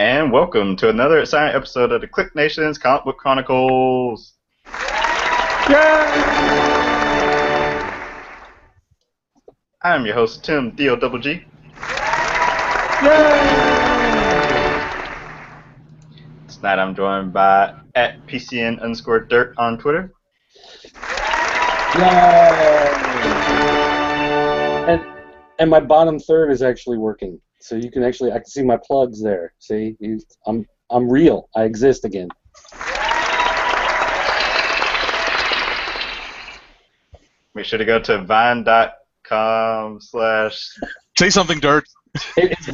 And welcome to another exciting episode of the Click Nation's Comic Book Chronicles. Yay! I am your host, Tim D-O-double-G. Yay! Tonight I'm joined by @PCN_Dirt on Twitter. Yay! And my bottom third is actually working. So you can actually, I can see my plugs there. See, I'm real. I exist again. Make sure to go to vine.com/ Say something, Dirt. It's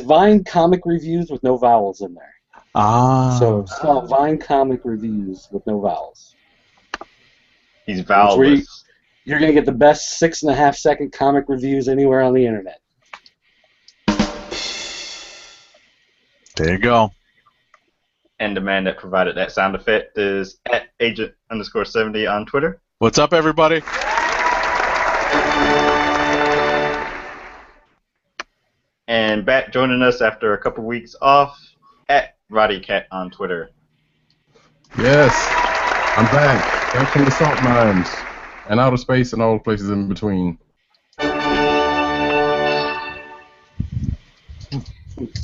Vine comic reviews with no vowels in there. So it's called Vine comic reviews with no vowels. He's vowelless. You're going to get the best 6.5-second comic reviews anywhere on the internet. There you go. And the man that provided that sound effect is @agent_70 on Twitter. What's up, everybody? And back joining us after a couple weeks off, @RoddyCat on Twitter. Yes, I'm back from the salt mines and outer space and all the places in between.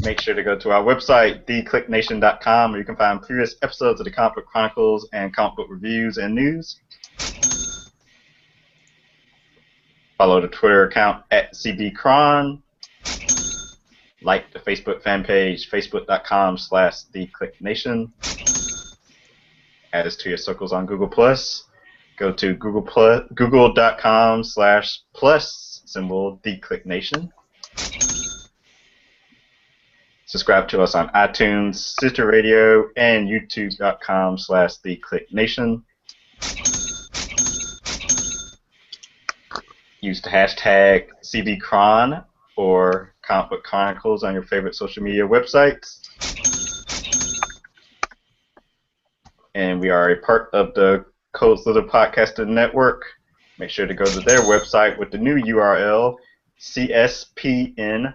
Make sure to go to our website, theclicknation.com, where you can find previous episodes of the Comic Book Chronicles and comic book reviews and news. Follow the Twitter account @CBCron. Like the Facebook fan page, facebook.com/theclicknation. Add us to your circles on Google+. Go to google.com/+theclicknation. Subscribe to us on iTunes, Stitcher Radio, and youtube.com/theclicknation. Use the hashtag CBCron or Comic Book Chronicles on your favorite social media websites. And we are a part of the Cold Slither Podcasting Network. Make sure to go to their website with the new URL, cspn.us.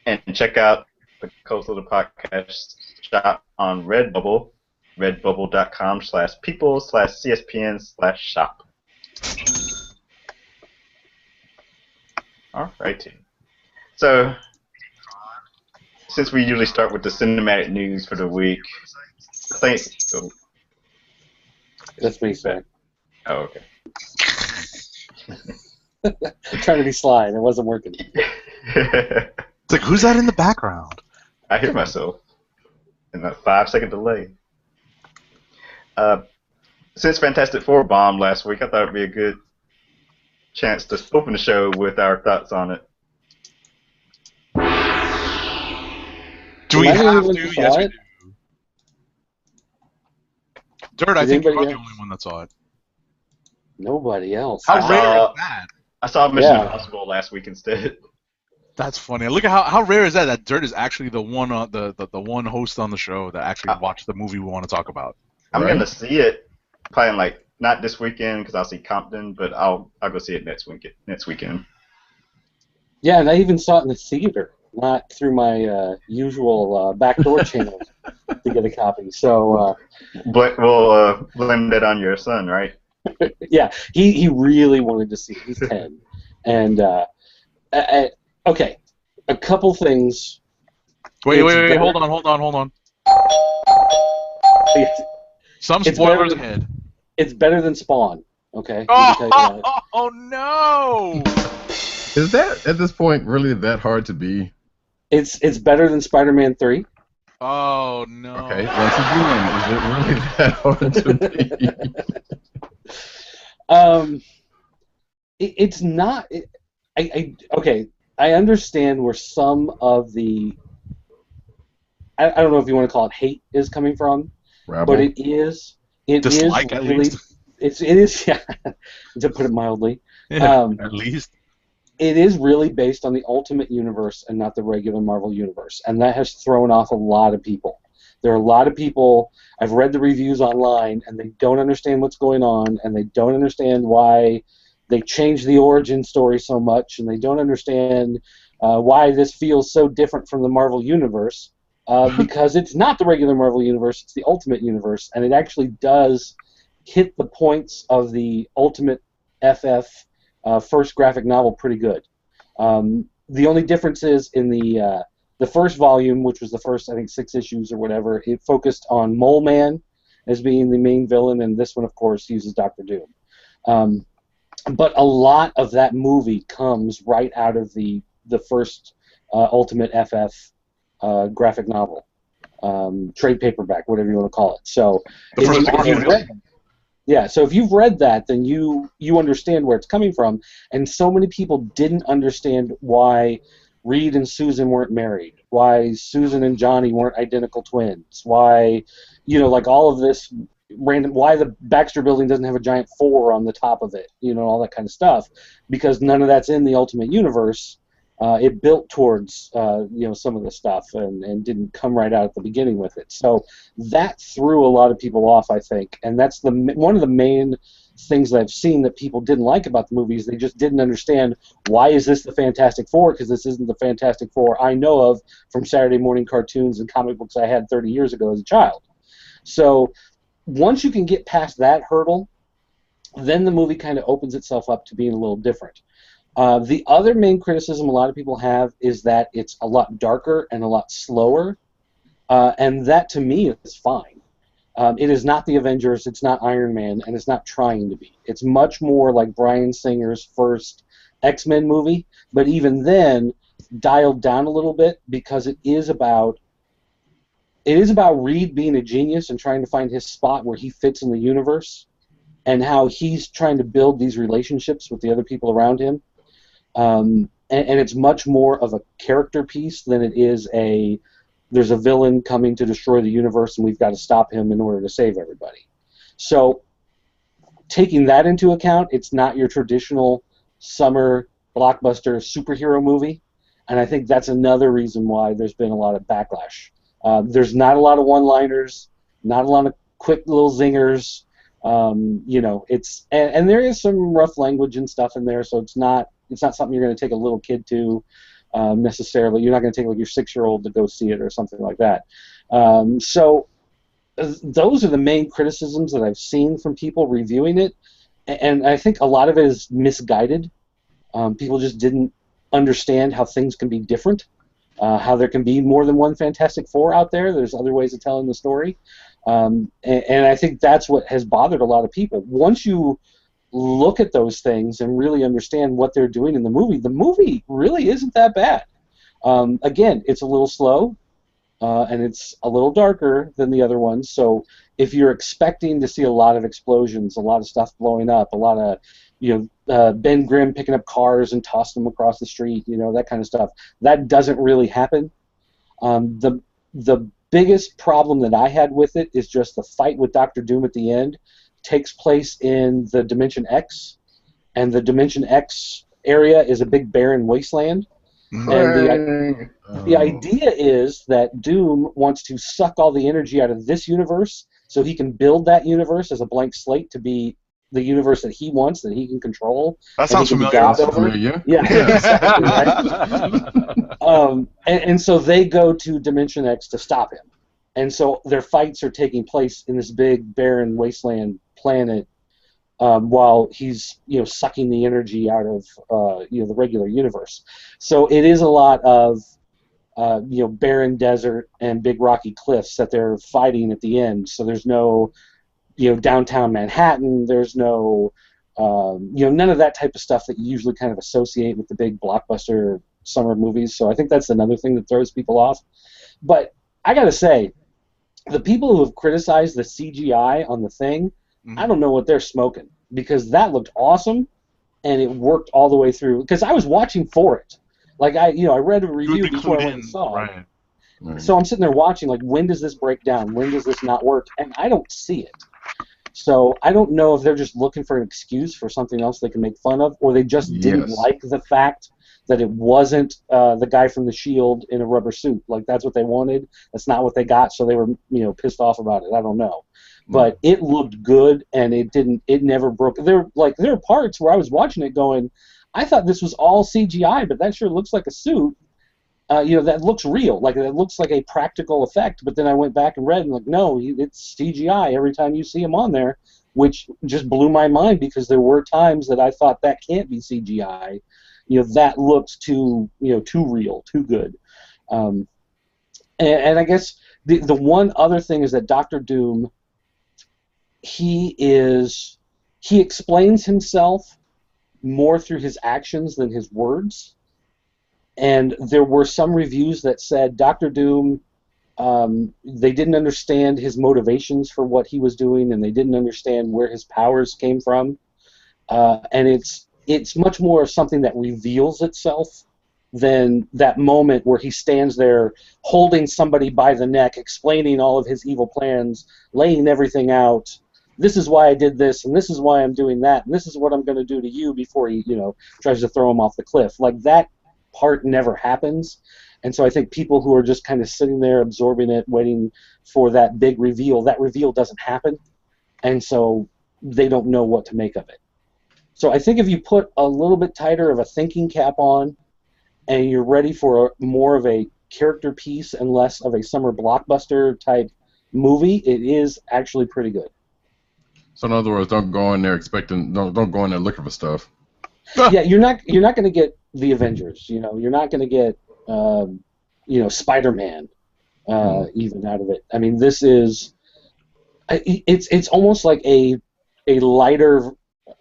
And check out the Cold Slither Podcast shop on Redbubble, redbubble.com/people/CSPN/shop. Alrighty. So, since we usually start with the cinematic news for the week, I think... Oh. That's me, sir. Oh, okay. Trying to be sly, and it wasn't working. It's like, who's that in the background? I hear myself in a 5-second delay. Since Fantastic Four bombed last week, I thought it'd be a good chance to open the show with our thoughts on it. Do we have to? Yes, we it? do. Dirt, I think you're the only one that saw it. Nobody else. How rare is that? I saw Mission Impossible last week instead. That's funny. Look at how rare is that? That Dirt is actually the one the one host on the show that actually watched the movie we want to talk about. I'm gonna see it probably like not this weekend because I'll see Compton, but I'll go see it next weekend. Yeah, and I even saw it in the theater, not through my usual backdoor channel to get a copy. So, but we'll blame that on your son, right? Yeah, he really wanted to see it. He's 10, and okay, a couple things. Wait, hold on. Some spoilers ahead. It's better than Spawn. Okay. Oh no! Is that at this point really that hard to be? It's better than Spider-Man 3. Oh no! Okay, once again, is it really that hard to be? It's not. Okay. I understand where some of the I don't know if you want to call it hate is coming from, Rabble. but it is Dislike, really, at least. it is yeah, to put it mildly. Yeah, at least. It is really based on the Ultimate Universe and not the regular Marvel Universe, and that has thrown off a lot of people. There are a lot of people, I've read the reviews online, and they don't understand what's going on, and they don't understand why they changed the origin story so much, and they don't understand why this feels so different from the Marvel Universe, because it's not the regular Marvel Universe, it's the Ultimate Universe, and it actually does hit the points of the Ultimate FF first graphic novel pretty good. The only difference is in the first volume, which was the first, I think, 6 issues or whatever, it focused on Mole Man as being the main villain, and this one, of course, uses Dr. Doom. But a lot of that movie comes right out of the first Ultimate FF graphic novel, trade paperback, whatever you want to call it. So, so if you've read that, then you understand where it's coming from. And so many people didn't understand why Reed and Susan weren't married, why Susan and Johnny weren't identical twins, why, like all of this random, why the Baxter Building doesn't have a giant 4 on the top of it, all that kind of stuff, because none of that's in the Ultimate Universe. It built towards some of the stuff and didn't come right out at the beginning with it. So that threw a lot of people off, I think, and that's one of the main things that I've seen that people didn't like about the movies. They just didn't understand, why is this the Fantastic Four, because this isn't the Fantastic Four I know of from Saturday morning cartoons and comic books I had 30 years ago as a child. So once you can get past that hurdle, then the movie kind of opens itself up to being a little different. The other main criticism a lot of people have is that it's a lot darker and a lot slower, and that to me is fine. It is not the Avengers, it's not Iron Man, and it's not trying to be. It's much more like Bryan Singer's first X-Men movie, but even then dialed down a little bit, because it is about Reed being a genius and trying to find his spot where he fits in the universe, and how he's trying to build these relationships with the other people around him. And it's much more of a character piece than it is there's a villain coming to destroy the universe and we've got to stop him in order to save everybody. So taking that into account, it's not your traditional summer blockbuster superhero movie, and I think that's another reason why there's been a lot of backlash. There's not a lot of one-liners, not a lot of quick little zingers. And there is some rough language and stuff in there, so it's not something you're going to take a little kid to necessarily. You're not going to take like your 6-year-old to go see it or something like that. So those are the main criticisms that I've seen from people reviewing it, and I think a lot of it is misguided. People just didn't understand how things can be different, how there can be more than one Fantastic Four out there. There's other ways of telling the story, and I think that's what has bothered a lot of people. Once you look at those things and really understand what they're doing in the movie really isn't that bad. Again, it's a little slow, and it's a little darker than the other ones, so if you're expecting to see a lot of explosions, a lot of stuff blowing up, a lot of Ben Grimm picking up cars and tossing them across the street, that kind of stuff, that doesn't really happen. The biggest problem that I had with it is just the fight with Dr. Doom at the end takes place in the Dimension X, and the Dimension X area is a big barren wasteland. And the idea is that Doom wants to suck all the energy out of this universe so he can build that universe as a blank slate to be the universe that he wants, that he can control. That sounds familiar. Yeah, exactly, right? And so they go to Dimension X to stop him. And so their fights are taking place in this big barren wasteland planet, while he's sucking the energy out of the regular universe. So it is a lot of barren desert and big rocky cliffs that they're fighting at the end. So there's no downtown Manhattan. There's no none of that type of stuff that you usually kind of associate with the big blockbuster summer movies. So I think that's another thing that throws people off. But I gotta say, the people who have criticized the CGI on the Thing, I don't know what they're smoking, because that looked awesome and it worked all the way through. Because I was watching for it, like I read a review before I went and saw it. Right. So I'm sitting there watching, like, when does this break down? When does this not work? And I don't see it. So I don't know if they're just looking for an excuse for something else they can make fun of, or they just didn't like the fact that it wasn't the guy from the Shield in a rubber suit. Like, that's what they wanted. That's not what they got, so they were pissed off about it. I don't know. But it looked good, and it never broke. There are parts where I was watching it going, I thought this was all CGI, but that sure looks like a suit. That looks real, like that looks like a practical effect. But then I went back and read, and like, no, it's CGI every time you see him on there, which just blew my mind because there were times that I thought that can't be CGI. That looks too real, too good. And I guess the one other thing is that Doctor Doom, he explains himself more through his actions than his words. And there were some reviews that said Doctor Doom, they didn't understand his motivations for what he was doing, and they didn't understand where his powers came from. And it's much more something that reveals itself than that moment where he stands there holding somebody by the neck, explaining all of his evil plans, laying everything out. This is why I did this, and this is why I'm doing that, and this is what I'm going to do to you before he, tries to throw him off the cliff. Like, that part never happens. And so I think people who are just kind of sitting there absorbing it, waiting for that big reveal, that reveal doesn't happen, and so they don't know what to make of it. So I think if you put a little bit tighter of a thinking cap on, and you're ready for more of a character piece and less of a summer blockbuster type movie, it is actually pretty good. So in other words, don't go in there looking for stuff. Yeah, you're not going to get the Avengers. You're not going to get Spider-Man even out of it. I mean, this is it's almost like a lighter.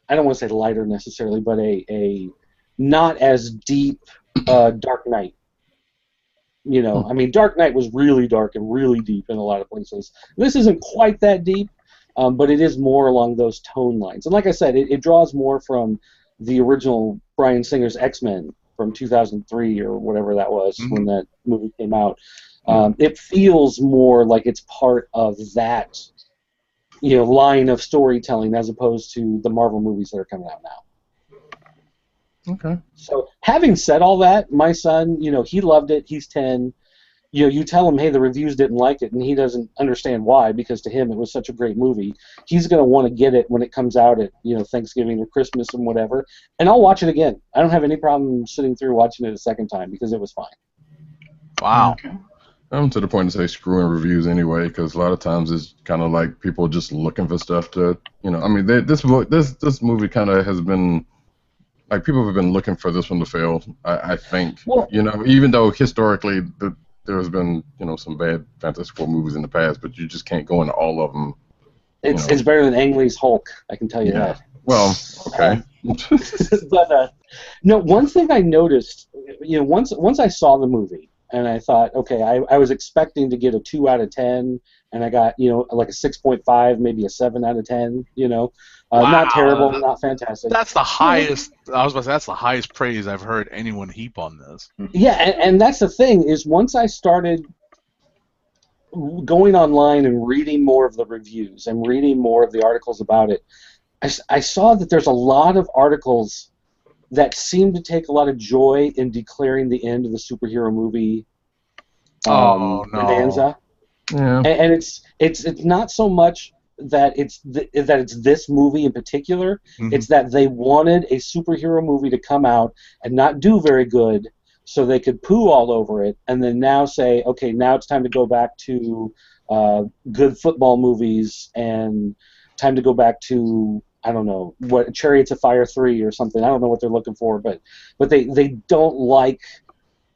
I don't want to say lighter necessarily, but a not as deep Dark Knight. I mean, Dark Knight was really dark and really deep in a lot of places. This isn't quite that deep, but it is more along those tone lines. And like I said, it draws more from the original Bryan Singer's X-Men from 2003 or whatever that was when that movie came out. It feels more like it's part of that line of storytelling as opposed to the Marvel movies that are coming out now. Okay. So having said all that, my son, he loved it. He's 10. You tell him, hey, the reviews didn't like it, and he doesn't understand why, because to him it was such a great movie. He's going to want to get it when it comes out at Thanksgiving or Christmas and whatever, and I'll watch it again. I don't have any problem sitting through watching it a second time because it was fine. Wow. Okay. I'm to the point to say screwing reviews anyway, because a lot of times it's kind of like people just looking for stuff to, I mean, this movie kind of has been, like, people have been looking for this one to fail, I think. Well, even though historically there has been, some bad Fantastic Four movies in the past, but you just can't go into all of them. It's better than Ang Lee's Hulk, I can tell you that. Well, okay. But no, one thing I noticed, once I saw the movie, and I thought, okay, I was expecting to get a 2 out of 10, and I got, like a 6.5, maybe a 7 out of 10, Wow. Not terrible, not fantastic. That's the highest. I was about to say that's the highest praise I've heard anyone heap on this. Yeah, and that's the thing is once I started going online and reading more of the reviews and reading more of the articles about it, I saw that there's a lot of articles that seem to take a lot of joy in declaring the end of the superhero movie bonanza. Yeah. And it's not so much that it's this movie in particular. It's that they wanted a superhero movie to come out and not do very good, so they could poo all over it, and then now say, okay, now it's time to go back to good football movies and time to go back to, I don't know, what, Chariots of Fire 3 or something. I don't know what they're looking for, but they don't like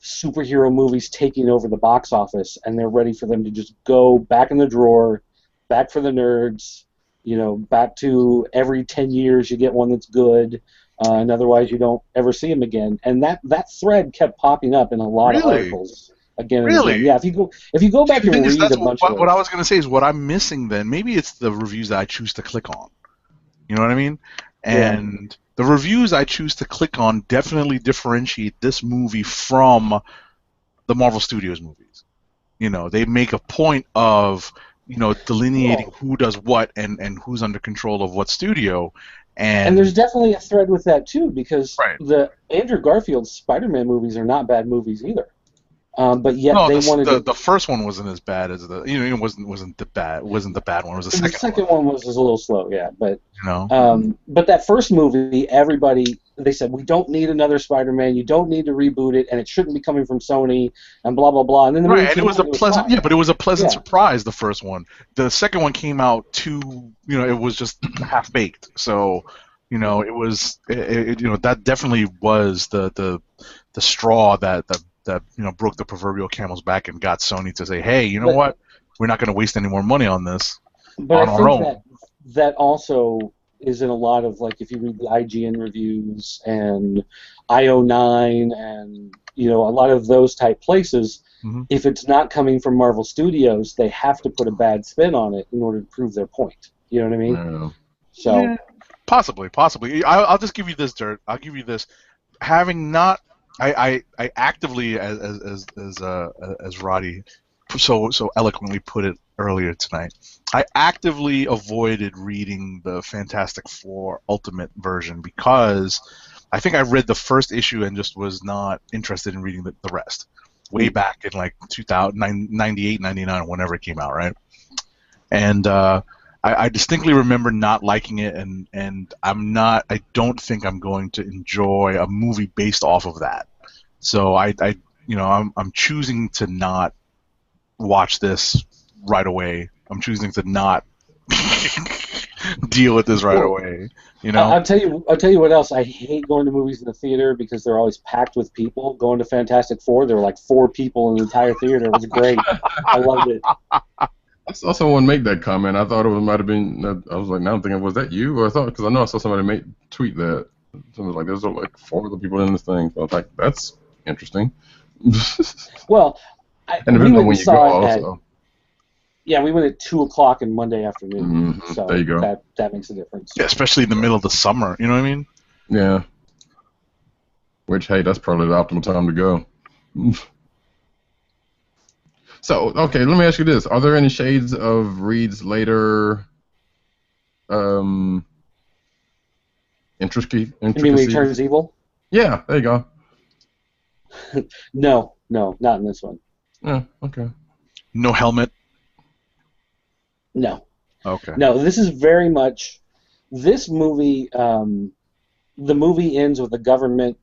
superhero movies taking over the box office, and they're ready for them to just go back in the drawer, back for the nerds, back to every 10 years you get one that's good, and otherwise you don't ever see them again. And that thread kept popping up in a lot of articles again and again. Yeah, if you go back and read a bunch of what I was going to say is what I'm missing then, maybe it's the reviews that I choose to click on. You know what I mean? And the reviews I choose to click on definitely differentiate this movie from the Marvel Studios movies. They make a point of, delineating who does what and who's under control of what studio. And there's definitely a thread with that too, because Right. the Andrew Garfield Spider-Man movies are not bad movies either. but yet No, they wanted to. the first one wasn't as bad as the it wasn't the bad one. It was the The second second one. one was a little slow, yeah, but You know. but that first movie, they said we don't need another Spider-Man. You don't need to reboot it, and it shouldn't be coming from Sony, and blah blah blah. And then the movie Right, and it came was out, a and it was pleasant, fine. yeah, but it was a pleasant Yeah. surprise. The first one, the second one came out too, it was just half baked. So, it was, that definitely was the straw that broke the proverbial camel's back and got Sony to say, hey, you know But- what, we're not going to waste any more money on this But on I our think own. that also is in a lot of, like, if you read the IGN reviews and IO9 and a lot of those type places, Mhm. if it's not coming from Marvel Studios, they have to put a bad spin on it in order to prove their point. You know what I mean? Yeah. So Yeah, possibly. I'll just give you this, Dirt. I'll give you this. Having not, I actively, as Roddy so eloquently put it earlier tonight, I actively avoided reading the Fantastic Four Ultimate version because I think I read the first issue and just was not interested in reading the rest. Way back in like 98, 99, whenever it came out, right? And I distinctly remember not liking it, and I don't think I'm going to enjoy a movie based off of that. So I'm choosing to not watch this right away. I'm choosing to not deal with this right away. I'll tell you what else. I hate going to movies in the theater because they're always packed with people. Going to Fantastic Four, there were like 4 people in the entire theater. It was great. I loved it. I saw someone make that comment. I thought it might have been. I was like, now I'm thinking, was that you? Or I thought, because I know I saw somebody tweet that. Someone was like, there's like 4 other people in this thing. So I was like, that's interesting. Well, And we depends on went when and you go, saw it at, also. yeah, we went at 2:00 on Monday afternoon. Mhm, So there you go. that makes a difference. Yeah, especially in the middle of the summer. You know what I mean? Yeah. Which, hey, that's probably the optimal time to go. So, okay, let me ask you this: are there any shades of Reed's later You mean when he intricacies? turns evil? Yeah, there you go. No, not in this one. Yeah, okay. No helmet. No. Okay. No, this is very much this movie. The movie ends with the government.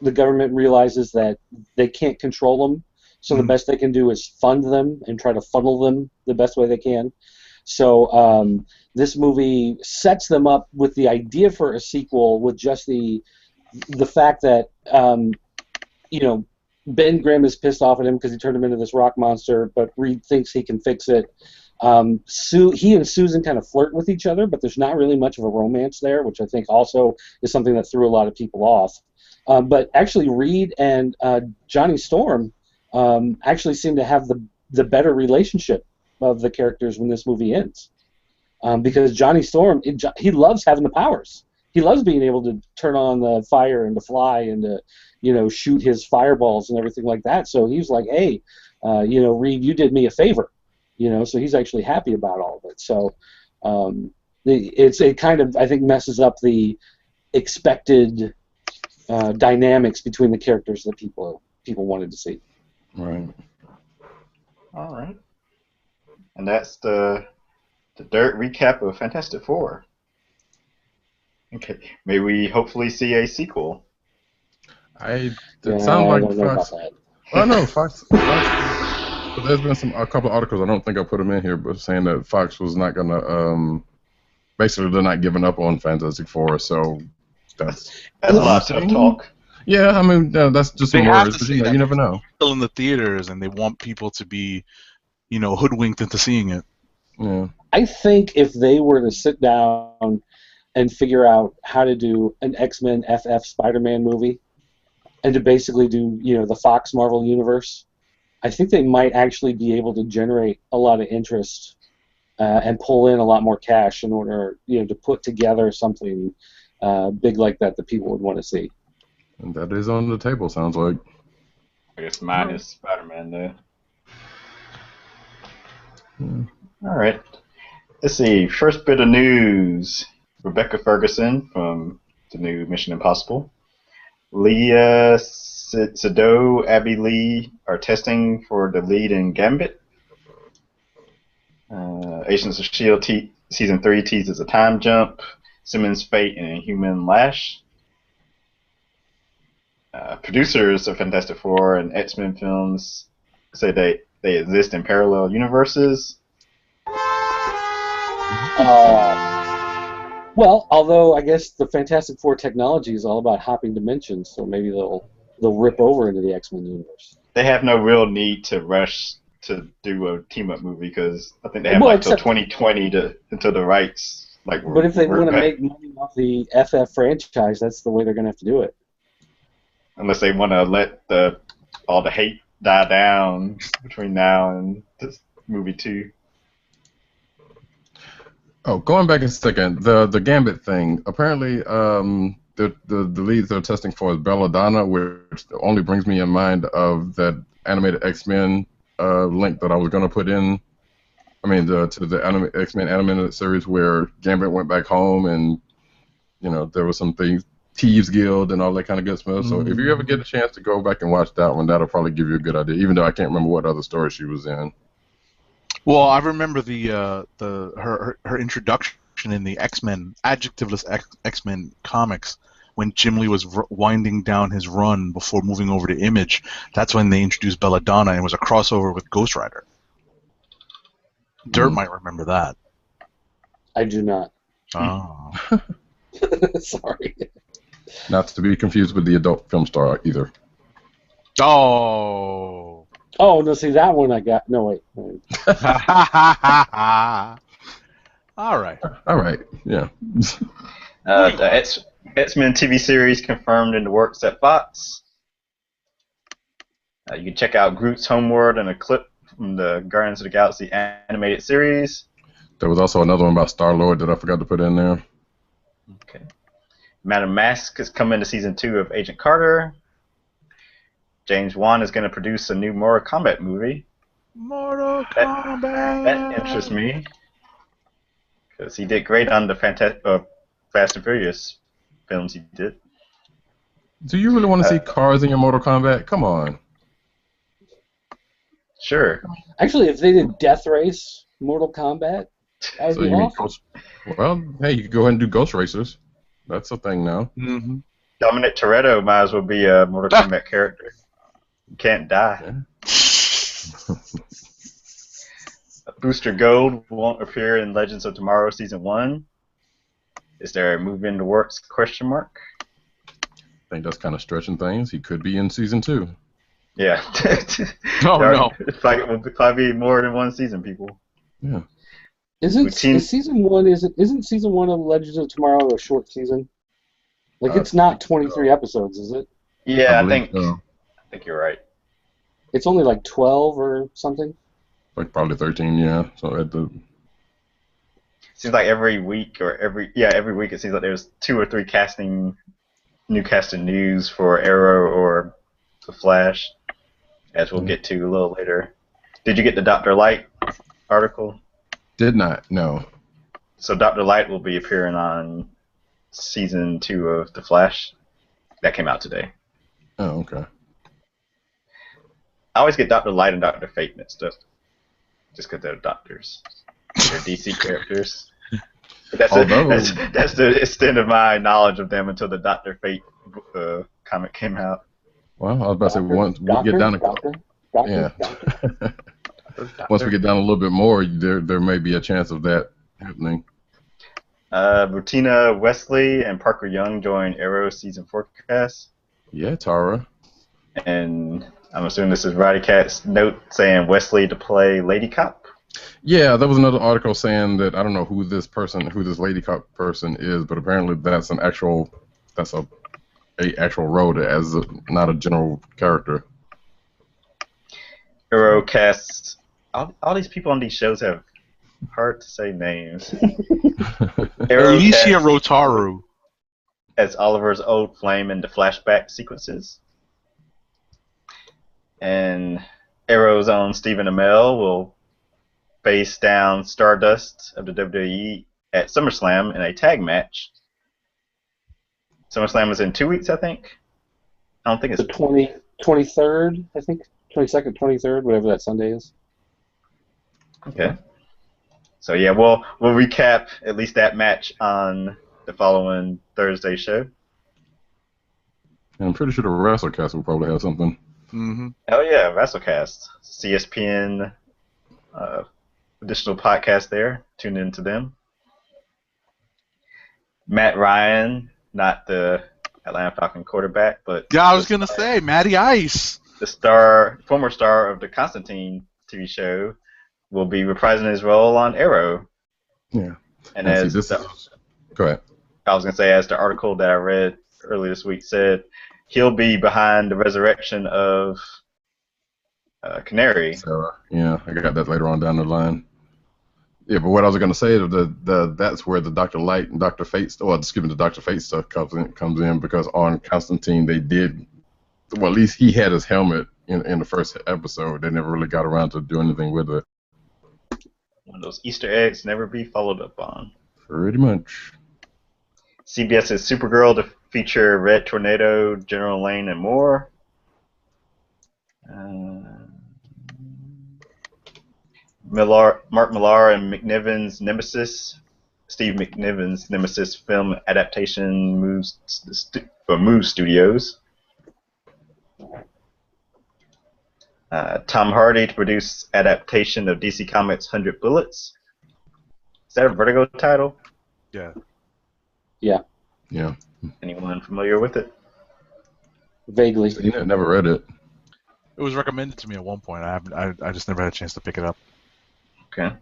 The government realizes that they can't control them, so the best they can do is fund them and try to funnel them the best way they can. So this movie sets them up with the idea for a sequel, with just the fact that Ben Grimm is pissed off at him because he turned him into this rock monster, but Reed thinks he can fix it. He and Susan kind of flirt with each other, but there's not really much of a romance there, which I think also is something that threw a lot of people off. But actually, Reed and Johnny Storm actually seem to have the better relationship of the characters when this movie ends. Because Johnny Storm, he loves having the powers. He loves being able to turn on the fire and to fly and to, shoot his fireballs and everything like that. So he's like, hey, Reed, you did me a favor. So he's actually happy about all of it. So it kind of, I think, messes up the expected dynamics between the characters that people wanted to see. Right. All right. And that's the dirt recap of Fantastic Four. Okay. May we hopefully see a sequel? It Yeah, sounds I like don't know Fox. about that. I know Fox. But there's been a couple of articles. I don't think I put them in here, but saying that Fox was not gonna. Basically, they're not giving up on Fantastic Four. So that's a lot of talk. Yeah, I mean that's just They some have words, to but say that. you never know. Still in the theaters, and they want people to be, hoodwinked into seeing it. Yeah. I think if they were to sit down and figure out how to do an X-Men FF Spider-Man movie and to basically do, the Fox Marvel universe, I think they might actually be able to generate a lot of interest and pull in a lot more cash in order, to put together something big like that people would want to see. And that is on the table, sounds like. I guess minus Spider-Man, though. Yeah. All right. Let's see. First bit of news. Rebecca Ferguson from the new Mission Impossible. Leah Sado, Abby Lee are testing for the lead in Gambit. Agents of S.H.I.E.L.D. Season 3 teases a time jump. Simmons' Fate and Inhuman Lash. Producers of Fantastic Four and X-Men films say they exist in parallel universes. Well, although I guess the Fantastic Four technology is all about hopping dimensions, so maybe they'll rip over into the X-Men universe. They have no real need to rush to do a team-up movie because I think they have till 2020 until the rights But if they want to make money off the FF franchise, that's the way they're going to have to do it. Unless they want to let all the hate die down between now and this movie 2. Oh, going back a second, the Gambit thing. Apparently, the leads they're testing for is Belladonna, which only brings me in mind of that animated X-Men link that I was going to put in. I mean, to the X-Men animated series where Gambit went back home, and there was some things, Thieves Guild and all that kind of good stuff. So if you ever get a chance to go back and watch that one, that'll probably give you a good idea. Even though I can't remember what other story she was in. Well, I remember her introduction in the X-Men adjectiveless X-Men comics when Jim Lee was winding down his run before moving over to Image. That's when they introduced Belladonna, and it was a crossover with Ghost Rider. Dirt might remember that. I do not. Oh. Sorry. Not to be confused with the adult film star either. Oh. Oh, no, see, that one I got. No, wait. All right. All right, yeah. The X-Men TV series confirmed in the works at Fox. You can check out Groot's Homeworld and a clip from the Guardians of the Galaxy animated series. There was also another one about Star-Lord that I forgot to put in there. Okay. Madam Mask is coming to season 2 of Agent Carter. James Wan is going to produce a new Mortal Kombat movie. Mortal Kombat. That interests me because he did great on the Fast and Furious films he did. Do you really want to see cars in your Mortal Kombat? Come on. Sure. Actually, if they did Death Race Mortal Kombat, that would be awesome. Well, hey, you can go ahead and do Ghost Racers. That's a thing now. Mm-hmm. Dominic Toretto might as well be a Mortal Kombat character. You can't die. Yeah. Booster Gold won't appear in Legends of Tomorrow Season 1. Is there a movie in the works? ? I think that's kind of stretching things. He could be in Season 2. Yeah. Oh, no. It's like it will probably be more than one season, people. Yeah. Isn't season 1 of Legends of Tomorrow a short season? Like it's not 23 episodes, is it? Yeah, I think you're right. It's only like 12 or something. Like probably 13, yeah. So Seems like every week it seems like there's 2 or 3 new casting news for Arrow or The Flash, as we'll get to a little later. Did you get the Dr. Light article? Did not, no. So Dr. Light will be appearing on season 2 of The Flash. That came out today. Oh, okay. I always get Dr. Light and Dr. Fate mixed up, just because they're doctors. They're DC characters. But that's the extent of my knowledge of them until the Dr. Fate comic came out. Well, I was about to say once we get down once we get down a little bit more, there may be a chance of that happening. Rutina Wesley and Parker Young join Arrow season 4 cast. Yeah, Tara. And I'm assuming this is Roddy Cat's note saying Wesley to play Lady Cop. Yeah, there was another article saying that I don't know who this Lady Cop person is, but apparently that's a actual role as not a general character. Arrow casts all these people on these shows have hard to say names. Alicia Rotaru as Oliver's old flame in the flashback sequences. And Arrow's own Stephen Amell will face down Stardust of the WWE at SummerSlam in a tag match. SummerSlam is in 2 weeks, I think. I don't think The it's 23rd, I think. 22nd, 23rd, whatever that Sunday is. okay. So yeah, we'll recap at least that match on the following Thursday show. And I'm pretty sure the WrestleCast will probably have something. Mm-hmm. Oh yeah, WrestleCast, CSPN, additional podcast there. Tune into them. Matt Ryan, not the Atlanta Falcon quarterback, but Yeah, I was gonna say Matty Ice. the former star of the Constantine TV show, will be reprising his role on Arrow. Yeah. And see, as this is... Go ahead. I was gonna say, as the article that I read earlier this week said, he'll be behind the resurrection of Canary. Sarah. Yeah, I got that later on down the line. Yeah, but what I was going to say is that's where the Dr. Light and Dr. Fate, the Dr. Fate stuff comes in because on Constantine they did, well, at least he had his helmet in the first episode. They never really got around to do anything with it. One of those Easter eggs never be followed up on. Pretty much. CBS's Supergirl to feature Red Tornado, General Lane, and more. Mark Millar and McNiven's Nemesis. Steve McNiven's Nemesis film adaptation moves Studios. Tom Hardy to produce adaptation of DC Comics 100 Bullets. Is that a Vertigo title? Yeah. Yeah. Yeah. Anyone familiar with it? Vaguely. So you never read it. It was recommended to me at one point. I just never had a chance to pick it up. Okay.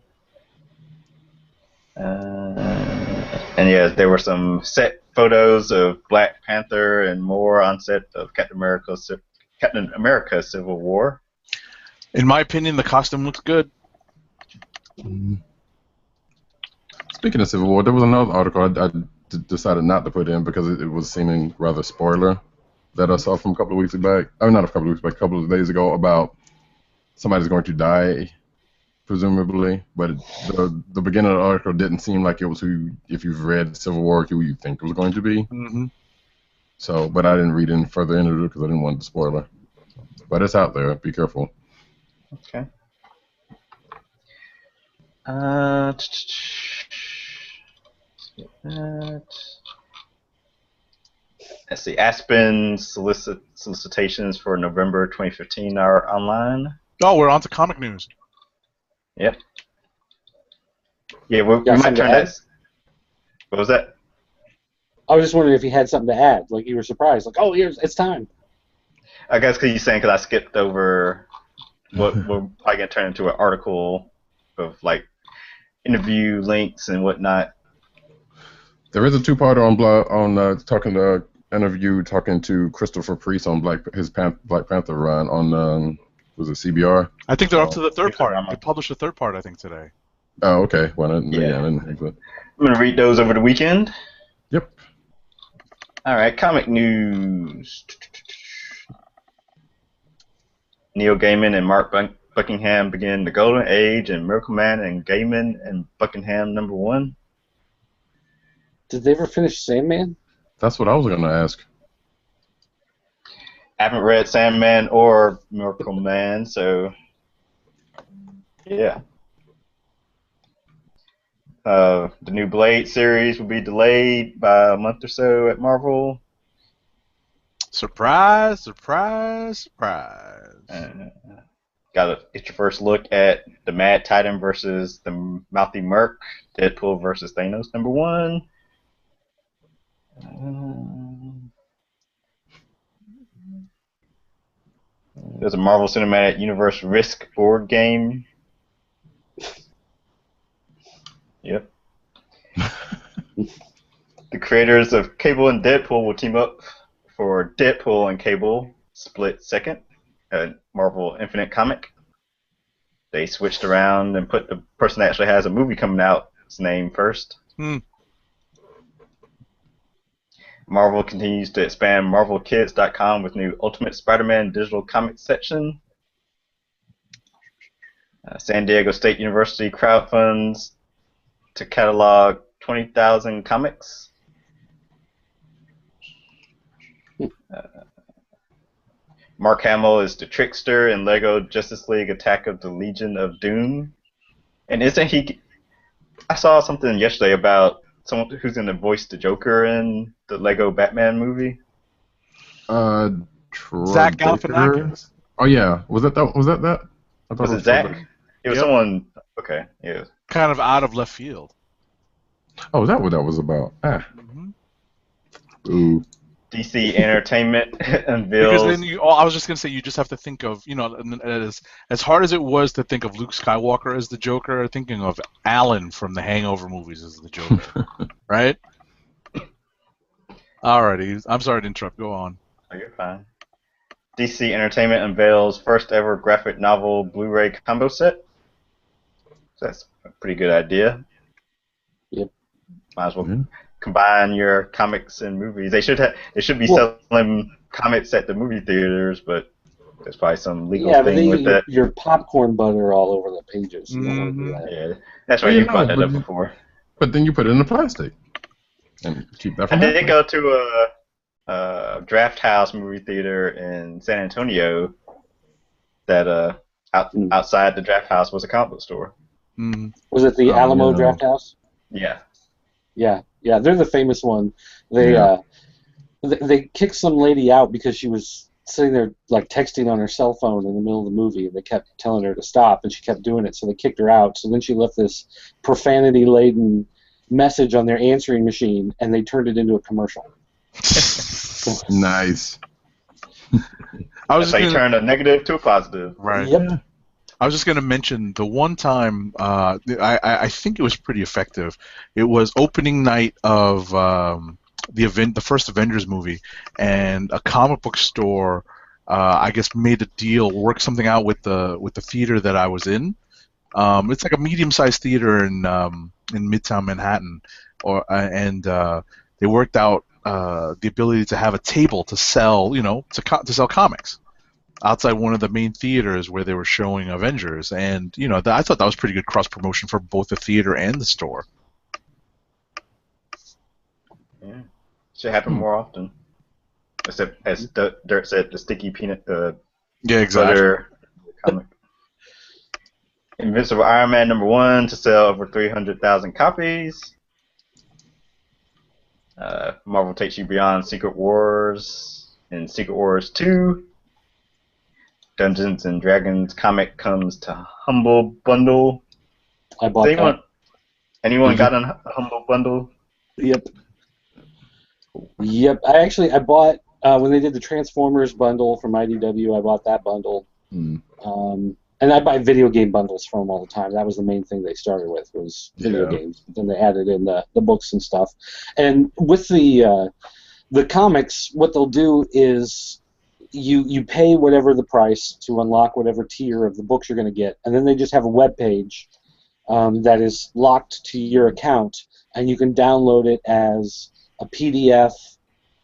And yeah, there were some set photos of Black Panther and more on set of Captain America Civil War. In my opinion, the costume looks good. Speaking of Civil War, there was another article I decided not to put in because it was seeming rather spoiler that I saw from a couple of weeks back. I mean, not a couple of weeks back, a couple of days ago about somebody's going to die, presumably. But the beginning of the article didn't seem like it was who, if you've read Civil War, who you think it was going to be. Mm-hmm. So, but I didn't read any further into it because I didn't want the spoiler. But it's out there. Be careful. Okay. Let's see. Aspen solicitations for November 2015 are online. Oh, we're on to comic news. Yep. Yeah, we might turn that. What was that? I was just wondering if you had something to add. Like you were surprised. Like, oh, it's time. I guess because you're saying because I skipped over what we're probably going to turn into an article of like interview links and whatnot. There is a two-parter on talking to Christopher Priest on Black Panther run on was it CBR? I think they're up to the third part. They published the third part, I think, today. Oh, okay. Well, I'm going to read those over the weekend. Yep. All right, comic news. Neil Gaiman and Mark Buckingham begin the Golden Age, and Miracle Man and Gaiman and Buckingham #1. Did they ever finish Sandman? That's what I was going to ask. I haven't read Sandman or Miracle Man, so yeah. The new Blade series will be delayed by a month or so at Marvel. Surprise, surprise, surprise. Got to get your first look at the Mad Titan versus the Mouthy Merc, Deadpool versus Thanos #1. There's a Marvel Cinematic Universe Risk board game. Yep. The creators of Cable and Deadpool will team up for Deadpool and Cable Split Second, a Marvel Infinite comic. They switched around and put the person that actually has a movie coming out's name first. Marvel continues to expand MarvelKids.com with new Ultimate Spider-Man digital comics section. San Diego State University crowdfunds to catalog 20,000 comics. Mark Hamill is the Trickster in Lego Justice League Attack of the Legion of Doom. And isn't he? I saw something yesterday about someone who's going to voice the Joker in the Lego Batman movie. Troy Zach Baker. Galifianakis. Oh yeah, was that? I thought Was it Troy Zach? Baker. It was Yep. someone. Okay, yeah. Kind of out of left field. Oh, is that what that was about? Mm-hmm. Ooh. DC Entertainment Because unveils. then I was just gonna say you just have to think of, as hard as it was to think of Luke Skywalker as the Joker, thinking of Alan from the Hangover movies as the Joker, right? Alrighty, I'm sorry to interrupt. Go on. Oh, you're fine. DC Entertainment unveils first ever graphic novel Blu-ray combo set. So that's a pretty good idea. Yep. Might as well Yeah. combine your comics and movies. They should be selling comics at the movie theaters, but there's probably some legal Yeah, but thing then with that. your popcorn butter all over the pages. You don't want to do Mhm. that. Yeah, that's right. Well, You brought that up before. But then you put it in the plastic and keep that I from did happening. go to a Draft House movie theater in San Antonio that outside the Draft House was a comic book store. Mhm. Was it the Oh, Alamo yeah. Draft House? Yeah. Yeah, they're the famous one. They Yeah. they kicked some lady out because she was sitting there like texting on her cell phone in the middle of the movie, and they kept telling her to stop, and she kept doing it, so they kicked her out. So then she left this profanity-laden message on their answering machine, and they turned it into a commercial. Nice. I That's was just how you gonna, turn a negative to a positive. right. Yep. I was just going to mention the one time I think it was pretty effective. It was opening night of the first Avengers movie, and a comic book store I guess made a deal, worked something out with the theater that I was in. It's like a medium-sized theater in Midtown Manhattan, and they worked out the ability to have a table to sell, to sell comics outside one of the main theaters where they were showing Avengers, and I thought that was pretty good cross promotion for both the theater and the store. Yeah. Should happen more often. Except, as Dirt said, the sticky peanut Yeah, exactly. butter comic. Invincible Iron Man #1 to sell over 300,000 copies. Marvel takes you beyond Secret Wars in Secret Wars 2. Dungeons and Dragons comic comes to Humble Bundle. I bought that. Anyone got a Humble Bundle? Yep. I bought when they did the Transformers bundle from IDW. I bought that bundle. And I buy video game bundles from them all the time. That was the main thing they started with, was video games. But then they added in the books and stuff. And with the comics, what they'll do is you pay whatever the price to unlock whatever tier of the books you're going to get, and then they just have a web page that is locked to your account, and you can download it as a PDF,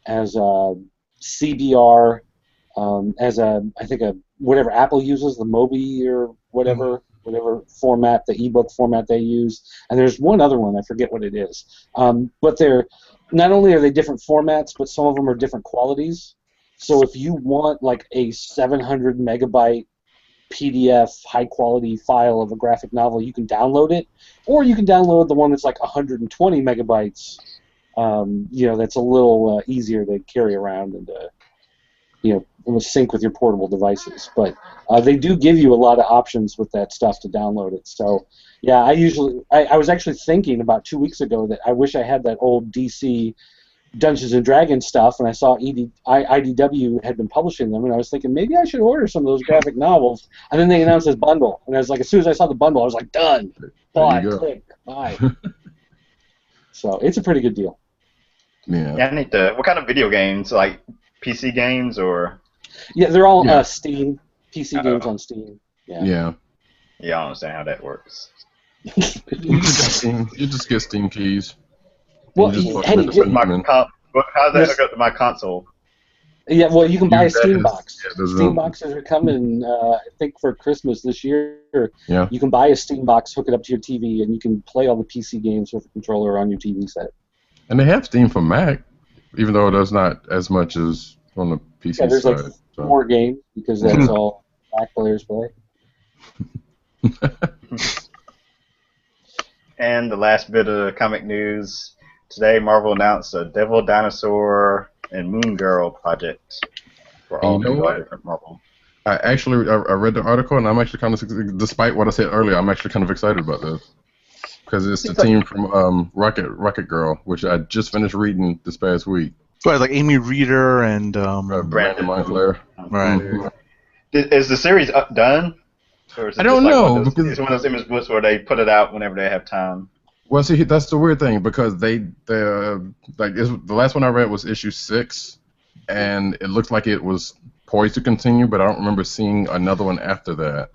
as a CBR, I think whatever Apple uses, the Mobi or whatever format, the ebook format they use. And there's one other one, I forget what it is. But they're not only are they different formats, but some of them are different qualities. So if you want like a 700 megabyte PDF high quality file of a graphic novel, you can download it, or you can download the one that's like 120 megabytes. That's a little easier to carry around and sync with your portable devices. But they do give you a lot of options with that stuff to download it. So yeah, I was actually thinking about 2 weeks ago that I wish I had that old DC Dungeons and Dragons stuff, and I saw IDW had been publishing them, and I was thinking maybe I should order some of those graphic novels. And then they announced this bundle, and I was like, as soon as I saw the bundle, I was like, done, bought, click, buy. So it's a pretty good deal. Yeah. Yeah, I need to. What kind of video games? Like PC games or? Yeah, they're all Steam PC games on Steam. Yeah, I don't understand how that works. You just get Steam keys. Well, how does that hook up to my console? Yeah, well, you can buy a Steam box. Yeah, Steam boxes are coming, I think, for Christmas this year. Yeah. You can buy a Steam box, hook it up to your TV, and you can play all the PC games with a controller on your TV set. And they have Steam for Mac, even though there's not as much as on the PC there's side. like So. War game, because that's all black players play. And the last bit of comic news today, Marvel announced a Devil Dinosaur and Moon Girl project for all different Marvel. I read the article, and I'm actually kind of, despite what I said earlier, I'm actually kind of excited about this because it's the team from Rocket Girl, which I just finished reading this past week. Right, like Amy Reeder and Brandon Mindflayer. Right. Mm-hmm. Is the series done? Or is it I don't know because it's one of those image books where they put it out whenever they have time. Well, see, that's the weird thing because the last one I read was issue 6, and it looked like it was poised to continue, but I don't remember seeing another one after that.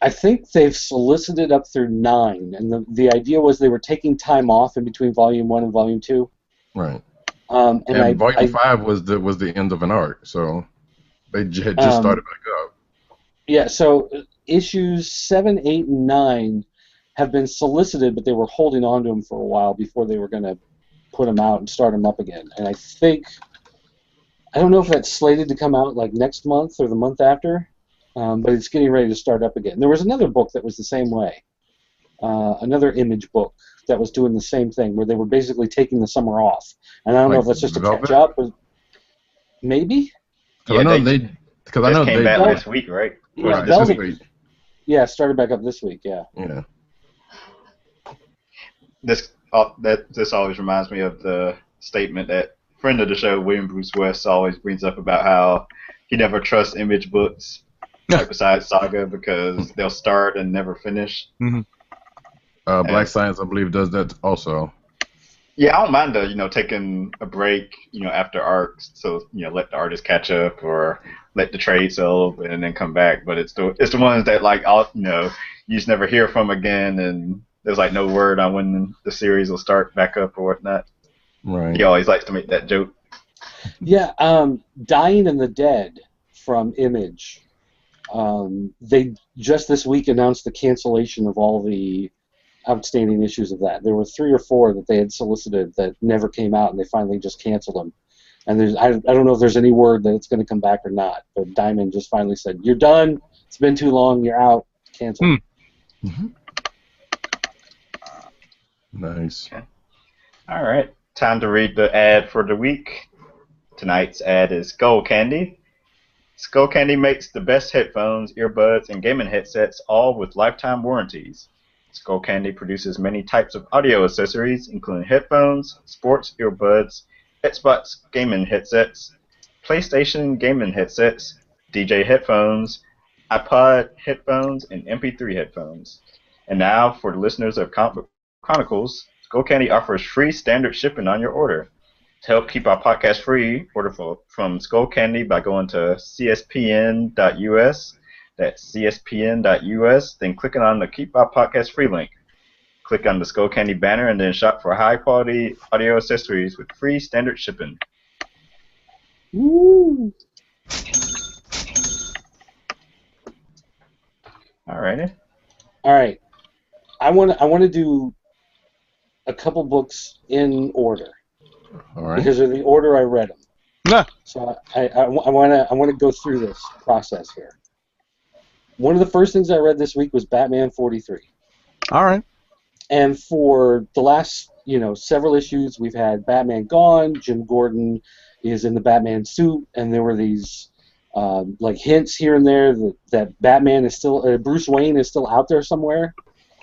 I think they've solicited up through 9, and the idea was they were taking time off in between Volume 1 and Volume 2. Right. And Volume 5 was the end of an arc, so they had just started back up. Yeah, so issues 7, 8, and 9 have been solicited, but they were holding on to them for a while before they were going to put them out and start them up again. And I don't know if that's slated to come out like next month or the month after, but it's getting ready to start up again. There was another book that was the same way, another image book that was doing the same thing, where they were basically taking the summer off. And I don't know if that's just to catch up, or maybe. Because I know they came back this week, right? Yeah, this week. Yeah, started back up this week. Yeah. Yeah. This always reminds me of the statement that friend of the show, William Bruce West, always brings up about how he never trusts image books, like besides Saga, because they'll start and never finish. Mm-hmm. Black Science, I believe, does that also. Yeah, I don't mind taking a break, after arcs, so let the artist catch up or let the trade sell and then come back. But it's the ones that you just never hear from again, and there's no word on when the series will start back up or whatnot. Right. He always likes to make that joke. Yeah, Dying in the Dead from Image. They just this week announced the cancellation of all the outstanding issues of that. There were 3 or 4 that they had solicited that never came out, and they finally just canceled them. And I don't know if there's any word that it's going to come back or not, but Diamond just finally said, "You're done. It's been too long. You're out. Cancel." Mm-hmm. Nice. Okay. All right. Time to read the ad for the week. Tonight's ad is Skull Candy. Skull Candy makes the best headphones, earbuds, and gaming headsets, all with lifetime warranties. Skull Candy produces many types of audio accessories, including headphones, sports earbuds, Xbox gaming headsets, PlayStation gaming headsets, DJ headphones, iPod headphones, and MP3 headphones. And now, for the listeners of Chronicles, Skull Candy offers free standard shipping on your order. To help keep our podcast free, order from Skull Candy by going to cspn.us. That's cspn.us, then clicking on the Keep Our Podcast Free link. Click on the Skull Candy banner and then shop for high-quality audio accessories with free standard shipping. Woo! Alrighty. All right. I want to do a couple books in order. All right. Because of the order I read them. Yeah. So I want to go through this process here. One of the first things I read this week was Batman 43. All right. And for the last, several issues, we've had Batman gone, Jim Gordon is in the Batman suit, and there were these hints here and there that Batman is still, Bruce Wayne is still out there somewhere,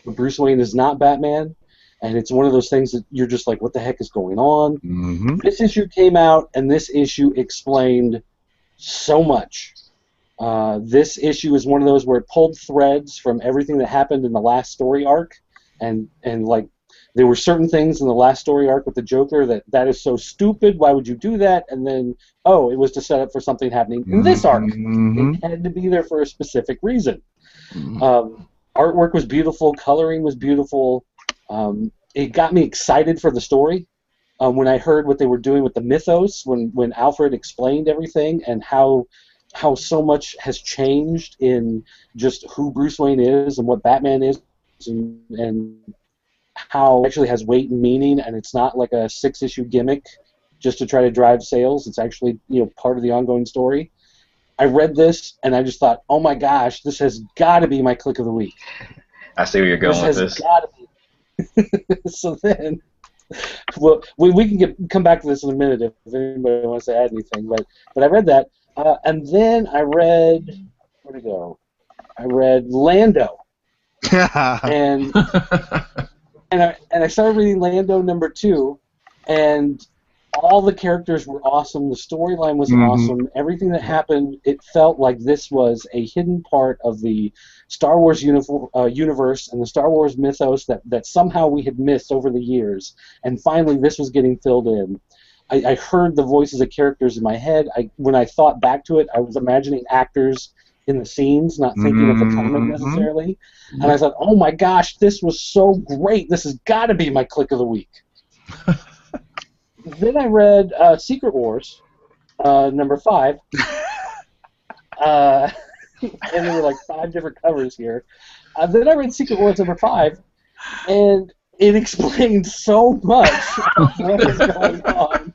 but Bruce Wayne is not Batman. And it's one of those things that you're just like, what the heck is going on? Mm-hmm. This issue came out, and this issue explained so much. This issue is one of those where it pulled threads from everything that happened in the last story arc, and there were certain things in the last story arc with the Joker that is so stupid. Why would you do that? And then, it was to set up for something happening in this arc. Mm-hmm. It had to be there for a specific reason. Mm-hmm. Artwork was beautiful. Coloring was beautiful. It got me excited for the story. When I heard what they were doing with the mythos, when Alfred explained everything and how so much has changed in just who Bruce Wayne is and what Batman is, and how it actually has weight and meaning, and it's not like a 6-issue gimmick just to try to drive sales. It's actually part of the ongoing story. I read this and I just thought, oh my gosh, this has got to be my click of the week. I see where you're going with This this. has got to be. So then, well, we can come back to this in a minute if anybody wants to add anything. But I read that, and then I read, where'd it go? I read Lando, and I started reading Lando #2, and all the characters were awesome. The storyline was awesome. Everything that happened, it felt like this was a hidden part of the Star Wars universe and the Star Wars mythos that somehow we had missed over the years. And finally, this was getting filled in. I heard the voices of characters in my head. When I thought back to it, I was imagining actors in the scenes, not thinking of the comic necessarily. And I thought, oh my gosh, this was so great. This has got to be my click of the week. Then I read Secret Wars, #5. And there were like 5 different covers here. Then I read Secret Wars #5, and it explained so much of what was going on.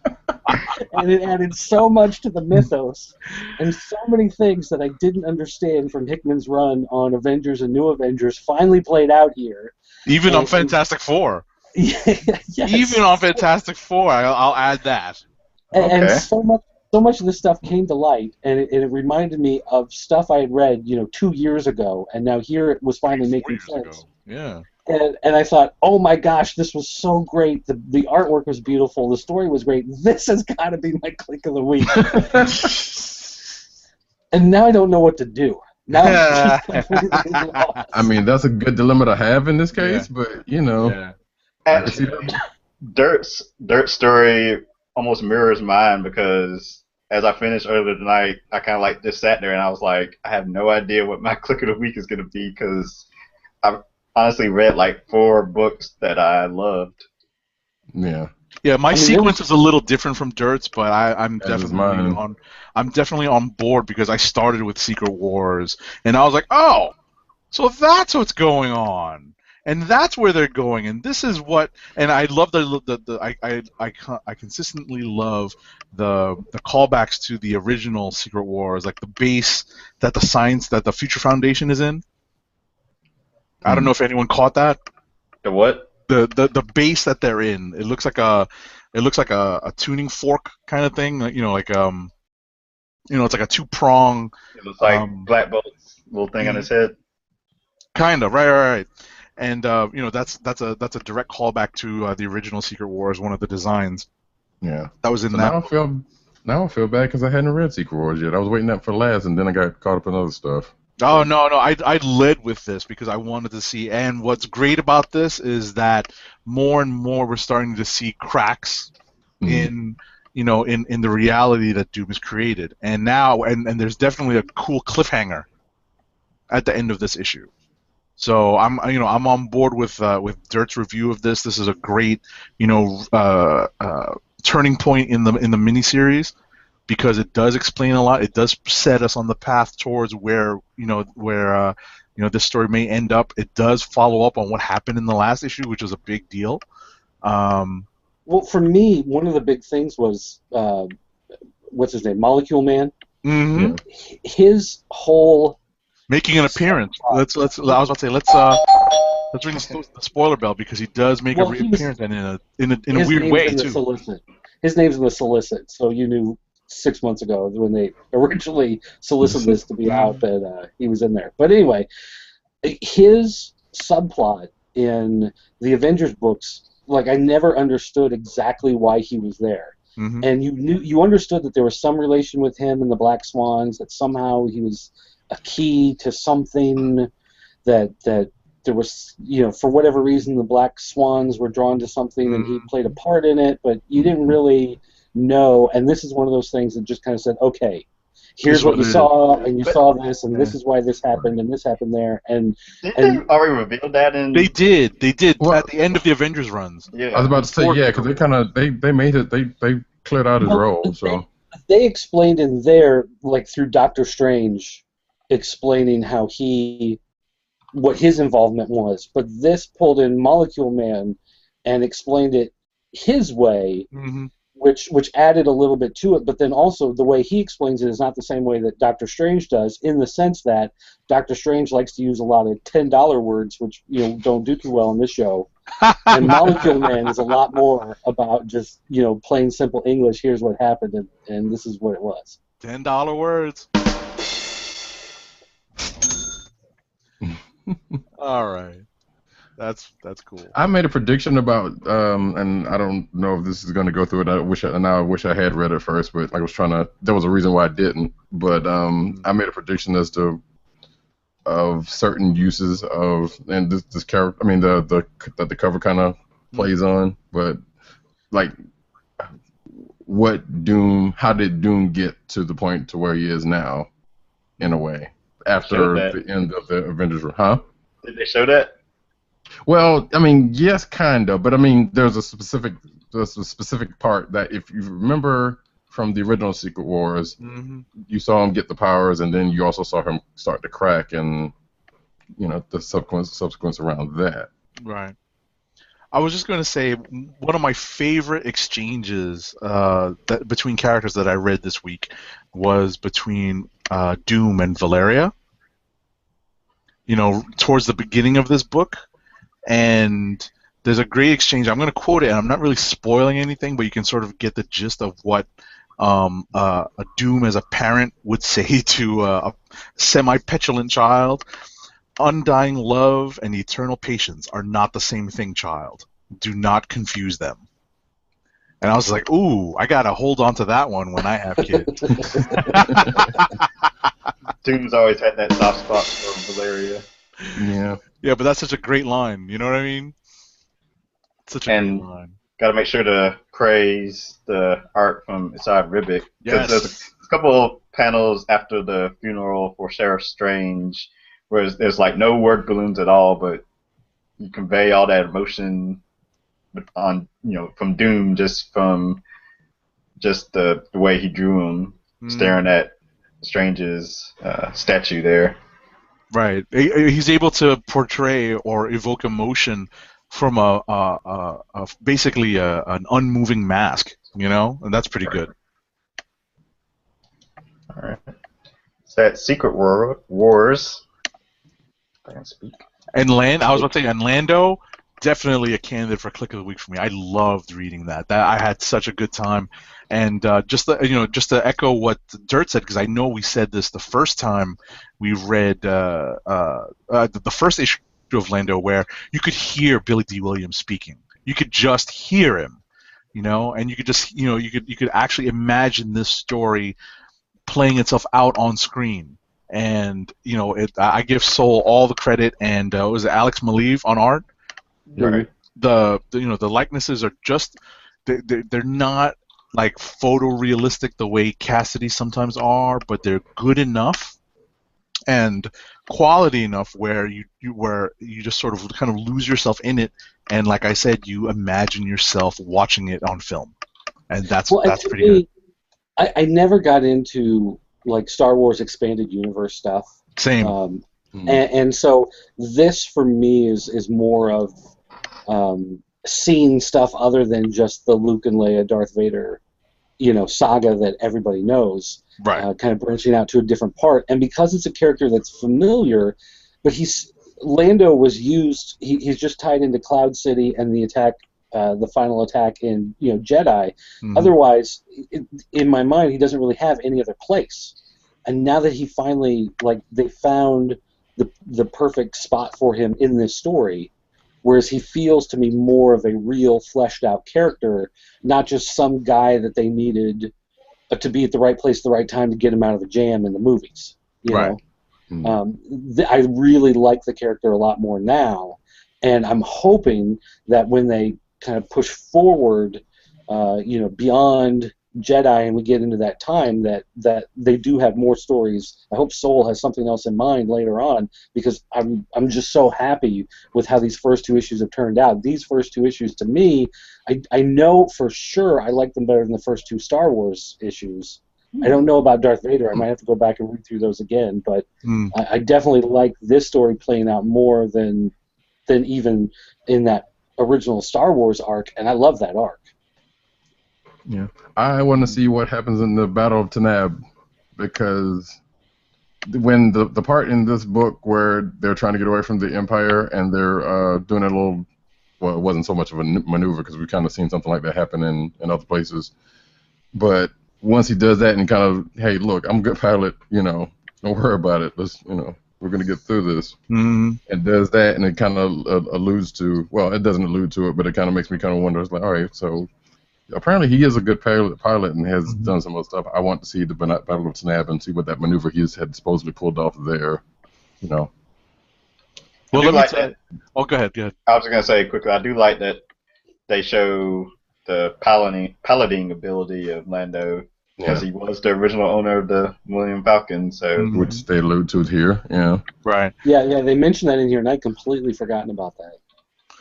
And it added so much to the mythos, and so many things that I didn't understand from Hickman's run on Avengers and New Avengers finally played out here. Even on Fantastic Four. Yes. Even on Fantastic Four, I'll add that. And so much of this stuff came to light, and it reminded me of stuff I had read, 2 years ago, and now here it was finally making sense. Yeah. And I thought, oh my gosh, this was so great. The artwork was beautiful. The story was great. This has got to be my click of the week. And now I don't know what to do. Now I'm just completely lost. I mean, that's a good dilemma to have in this case, but Yeah. Actually, Dirt's story almost mirrors mine, because as I finished earlier tonight, I kind of like just sat there and I was like, I have no idea what my click of the week is going to be, because I've honestly read like 4 books that I loved. Yeah. Yeah, my sequence is a little different from Dirt's, but I'm definitely on board, because I started with Secret Wars and I was like, oh, so that's what's going on, and that's where they're going, and this is what. And I love I consistently love the callbacks to the original Secret Wars, like the base that the Future Foundation is in. I don't know if anyone caught that. The what? The base that they're in. It looks like a tuning fork kind of thing. It's like a 2-prong. It looks like Black Bolt's little thing on his head. Kind of, right. And that's a direct callback to the original Secret Wars, one of the designs. Yeah. That was in that. Now I feel bad because I hadn't read Secret Wars yet. I was waiting that for last, and then I got caught up in other stuff. Oh no! I led with this because I wanted to see. And what's great about this is that more and more we're starting to see cracks in the reality that Doom has created. And now, and there's definitely a cool cliffhanger at the end of this issue. So I'm on board with Dirt's review of this. This is a great turning point in the miniseries, because it does explain a lot. It does set us on the path towards where this story may end up. It does follow up on what happened in the last issue, which was a big deal. Well, for me, one of the big things was what's his name, Molecule Man. Mm-hmm. His whole making an appearance. I was about to say let's ring the spoiler bell, because he does make a reappearance, and in a weird way too. His name's in the solicit, so you knew 6 months ago when they originally solicited this to be out that he was in there. But anyway, his subplot in the Avengers books, like, I never understood exactly why he was there. Mm-hmm. And you understood that there was some relation with him and the Black Swans, that somehow he was a key to something, that there was, for whatever reason, the Black Swans were drawn to something and he played a part in it, but you didn't really know. And this is one of those things that just kind of said, okay, here's what you saw, and you saw this, and this is why this happened, and this happened there. And didn't they already reveal that in? They did Well, at the end of the Avengers runs. Yeah. I was about to say, yeah, because they kind of they made it, they cleared out his role. So they explained in there, like through Doctor Strange, explaining how what his involvement was. But this pulled in Molecule Man and explained it his way, which added a little bit to it, but then also the way he explains it is not the same way that Doctor Strange does, in the sense that Doctor Strange likes to use a lot of $10 words, which don't do too well in this show. And Molecule Man is a lot more about just plain simple English. Here's what happened, and this is what it was. $10 words. All right. That's cool. I made a prediction about, and I don't know if this is going to go through it. I wish I had read it first, but I was trying to. There was a reason why I didn't. But I made a prediction as to of certain uses of, and this character. I mean, the cover kind of plays on, but like, how did Doom get to the point to where he is now, in a way, after the end of the Avengers? Huh? Did they show that? Well, I mean, yes, kind of, but I mean, there's a specific part that, if you remember from the original Secret Wars, you saw him get the powers, and then you also saw him start to crack, and the subsequence around that. Right. I was just going to say, one of my favorite exchanges between characters that I read this week was between Doom and Valeria. Towards the beginning of this book. And there's a great exchange. I'm going to quote it, and I'm not really spoiling anything, but you can sort of get the gist of what a Doom as a parent would say to a semi-petulant child. Undying love and eternal patience are not the same thing, child. Do not confuse them. And I was like, ooh, I got to hold on to that one when I have kids. Doom's always had that soft spot for Valeria. Yeah. Yeah, but that's such a great line. You know what I mean? Such a great line. Got to make sure to praise the art from Isaiah Ribic. Yes. There's a couple of panels after the funeral for Sheriff Strange where there's like no word balloons at all, but you convey all that emotion on from Doom just from the way he drew him, staring at Strange's statue there. Right. He's able to portray or evoke emotion from basically an unmoving mask, and that's pretty good. All right. So that Secret Wars. I can speak. And I was about to say, and Lando, definitely a candidate for Click of the Week for me. I loved reading that. I had such a good time. And just to echo what Dirt said, because I know we said this the first time we read the first issue of Lando, where you could hear Billy D. Williams speaking. You could just hear him, and you could just you could actually imagine this story playing itself out on screen. And I give Soul all the credit, and was it Alex Maleev on art? Right. The likenesses are just they're not like photorealistic the way Cassidy sometimes are, but they're good enough and quality enough where you just sort of kind of lose yourself in it, and like I said, you imagine yourself watching it on film, and that's pretty good. I never got into like Star Wars expanded universe stuff. Same. And so this for me is more of seeing stuff other than just the Luke and Leia, Darth Vader, saga that everybody knows. Right. Kind of branching out to a different part, and because it's a character that's familiar, but Lando was used. He's just tied into Cloud City and the attack, the final attack in Jedi. Mm-hmm. Otherwise, in my mind, he doesn't really have any other place. And now that he finally they found the perfect spot for him in this story. Whereas he feels to me more of a real fleshed out character, not just some guy that they needed to be at the right place at the right time to get him out of a jam in the movies. You know? I really like the character a lot more now, and I'm hoping that when they kind of push forward, beyond Jedi and we get into that time, that they do have more stories. I hope Soul has something else in mind later on, because I'm just so happy with how these first two issues have turned out. These first two issues, to me, I know for sure I like them better than the first two Star Wars issues. I don't know about Darth Vader. I might have to go back and read through those again, but I definitely like this story playing out more than even in that original Star Wars arc, and I love that arc. Yeah, I want to see what happens in the Battle of Tanab, because when the part in this book where they're trying to get away from the Empire and they're doing a little, well, it wasn't so much of a maneuver because we've kind of seen something like that happen in other places. But once he does that and kind of, hey, look, I'm a good pilot, don't worry about it. Let's, we're gonna get through this. Mm-hmm. And does that, and it kind of alludes to, well, it doesn't allude to it, but it kind of makes me kind of wonder. It's like, all right, so apparently he is a good pilot and has done some other stuff. I want to see the Battle of Tanab and see what that maneuver he had supposedly pulled off there. Well, let me say. Oh, go ahead. I was going to say quickly, I do like that they show the piloting ability of Lando, because he was the original owner of the Millennium Falcon. So which they allude to here, yeah. Right. Yeah, they mentioned that in here, and I'd completely forgotten about that.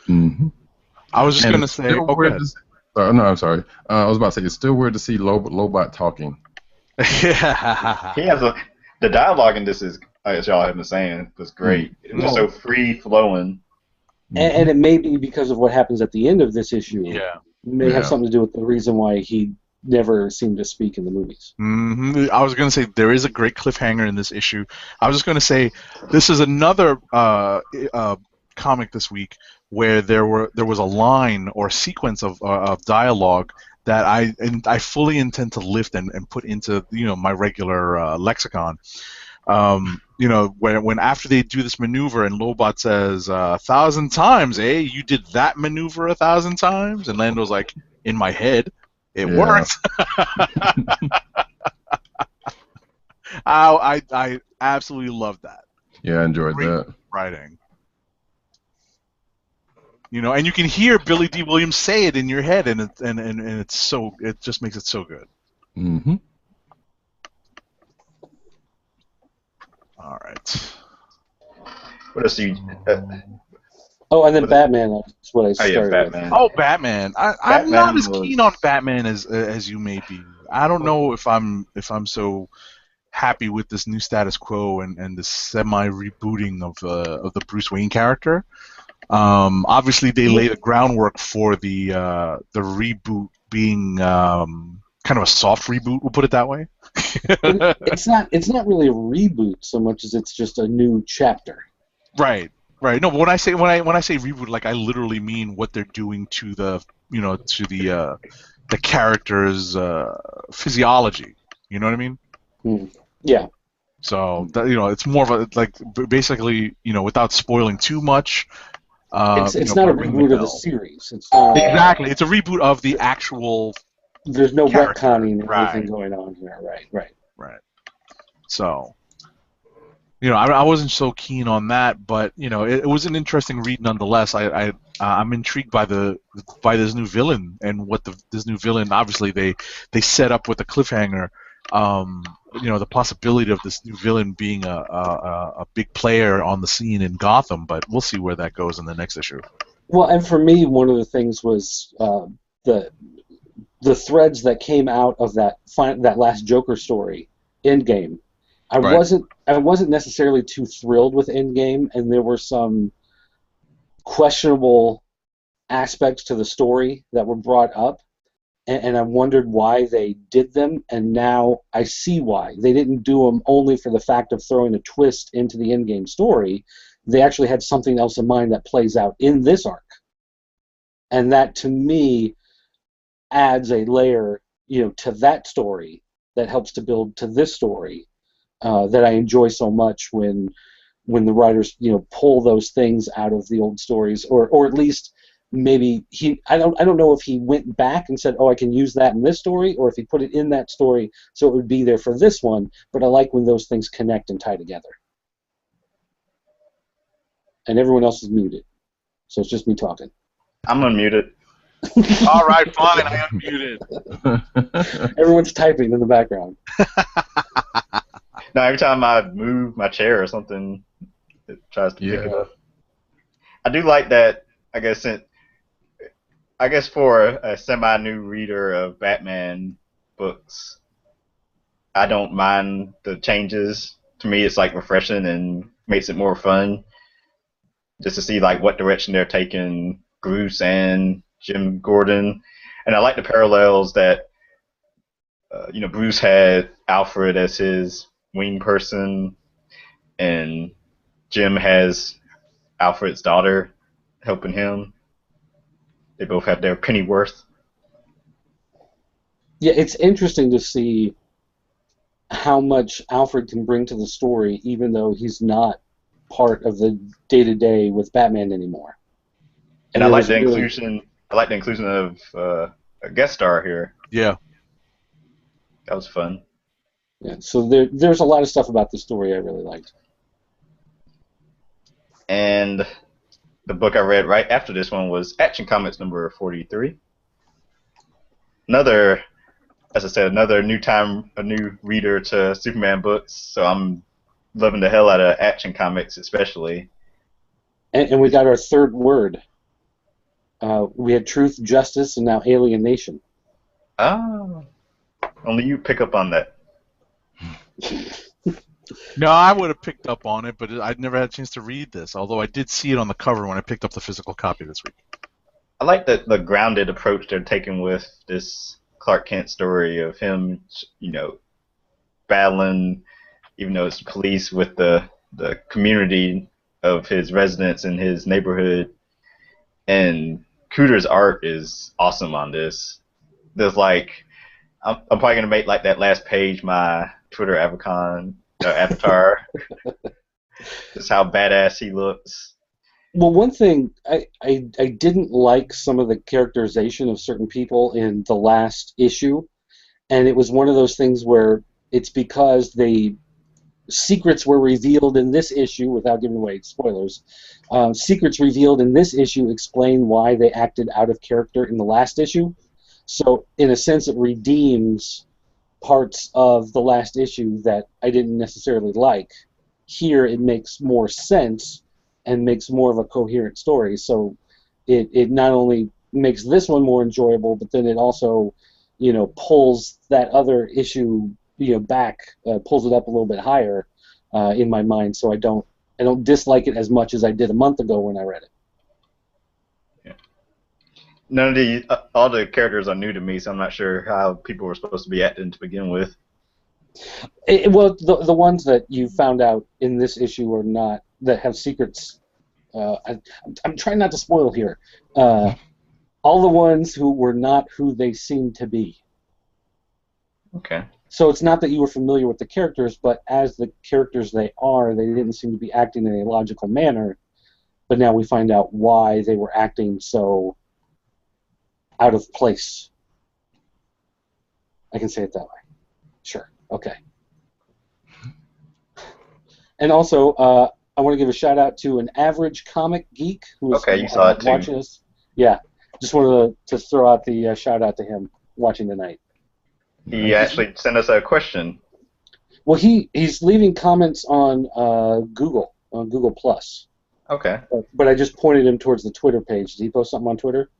Mm-hmm. I was just going to say. Oh, go ahead. No, I'm sorry. I was about to say it's still weird to see Lobot talking. Yeah. He has the dialogue in this is, as y'all have been saying, was great. It's just so free flowing. And it may be because of what happens at the end of this issue. Yeah. It may have something to do with the reason why he never seemed to speak in the movies. Mm-hmm. I was going to say there is a great cliffhanger in this issue. I was just going to say this is another comic this week where there was a line or sequence of dialogue that I fully intend to lift and put into my regular lexicon. When after they do this maneuver and Lobot says 1,000 times, you did that maneuver 1,000 times, and Lando's like, in my head, it worked. I absolutely loved that. Yeah, I enjoyed Great that writing. And you can hear Billy D. Williams say it in your head, and it's so, it just makes it so good. Mm-hmm. All right. What else do you? And then Batman. That's what I started Batman. with. Batman. I'm not as keen on Batman as you may be. I don't know if I'm so happy with this new status quo and this semi rebooting of the Bruce Wayne character. Obviously, they laid the groundwork for the reboot being kind of a soft reboot. We'll put it that way. It's not really a reboot so much as it's just a new chapter. Right. No, but when I say reboot, like I literally mean what they're doing to the the character's physiology. You know what I mean? Yeah. So it's more of a basically without spoiling too much. It's not a reboot of the series. It's not, exactly. It's a reboot of the actual. There's no character. retconning or anything going on here. Right. So, I wasn't so keen on that, but it was an interesting read nonetheless. I'm intrigued by this new villain and what this new villain. Obviously, they set up with the cliffhanger. The possibility of this new villain being a big player on the scene in Gotham, but we'll see where that goes in the next issue. Well, and for me, one of the things was the threads that came out of that last Joker story, Endgame. I wasn't necessarily too thrilled with Endgame, and there were some questionable aspects to the story that were brought up, and I wondered why they did them, and now I see why. They didn't do them only for the fact of throwing a twist into the Endgame story. They actually had something else in mind that plays out in this arc, and that to me adds a layer, to that story that helps to build to this story that I enjoy so much when the writers, pull those things out of the old stories, or at least maybe I don't know if he went back and said, I can use that in this story, or if he put it in that story so it would be there for this one. But I like when those things connect and tie together. And everyone else is muted, so it's just me talking. I'm unmuted. All right, fine. I unmuted. Everyone's typing in the background. Now, every time I move my chair or something, it tries to pick it up. I do like that. I guess for a semi-new reader of Batman books, I don't mind the changes. To me, it's like refreshing and makes it more fun just to see like what direction they're taking Bruce and Jim Gordon. And I like the parallels that Bruce had Alfred as his wing person, and Jim has Alfred's daughter helping him. They both have their Pennyworth. Yeah, it's interesting to see how much Alfred can bring to the story, even though he's not part of the day-to-day with Batman anymore. And I like the inclusion. I like the inclusion of a guest star here. Yeah. That was fun. Yeah, so there's a lot of stuff about the story I really liked. And the book I read right after this one was Action Comics number 43. Another, as I said, another a new reader to Superman books. So I'm loving the hell out of Action Comics, especially. And we got our third word. We had truth, justice, and now alienation. Ah, only you pick up on that. No, I would have picked up on it, but I'd never had a chance to read this, although I did see it on the cover when I picked up the physical copy this week. I like the grounded approach they're taking with this Clark Kent story of him, battling, even though it's police, with the community of his residents in his neighborhood. And Cooter's art is awesome on this. There's I'm probably gonna make that last page my Twitter avatar. Just how badass he looks. Well, one thing I didn't like some of the characterization of certain people in the last issue, and it was one of those things where it's because secrets were revealed in this issue, without giving away spoilers. Secrets revealed in this issue explain why they acted out of character in the last issue. So, in a sense, it redeems parts of the last issue that I didn't necessarily like. Here, it makes more sense and makes more of a coherent story. So, it not only makes this one more enjoyable, but then it also, pulls that other issue, back, pulls it up a little bit higher in my mind. So I don't dislike it as much as I did a month ago when I read it. None of all the characters are new to me, so I'm not sure how people were supposed to be acting to begin with. Well, the ones that you found out in this issue are not, that have secrets. I'm trying not to spoil here. All the ones who were not who they seemed to be. Okay. So it's not that you were familiar with the characters, but as the characters they didn't seem to be acting in a logical manner. But now we find out why they were acting so out of place. I can say it that way. Sure. Okay. And also, I want to give a shout out to an average comic geek who is you saw it too. watching us. Yeah. Just wanted to throw out the shout out to him watching tonight. He actually sent us a question. Well, he's leaving comments on Google Plus. Okay. But I just pointed him towards the Twitter page. Did he post something on Twitter?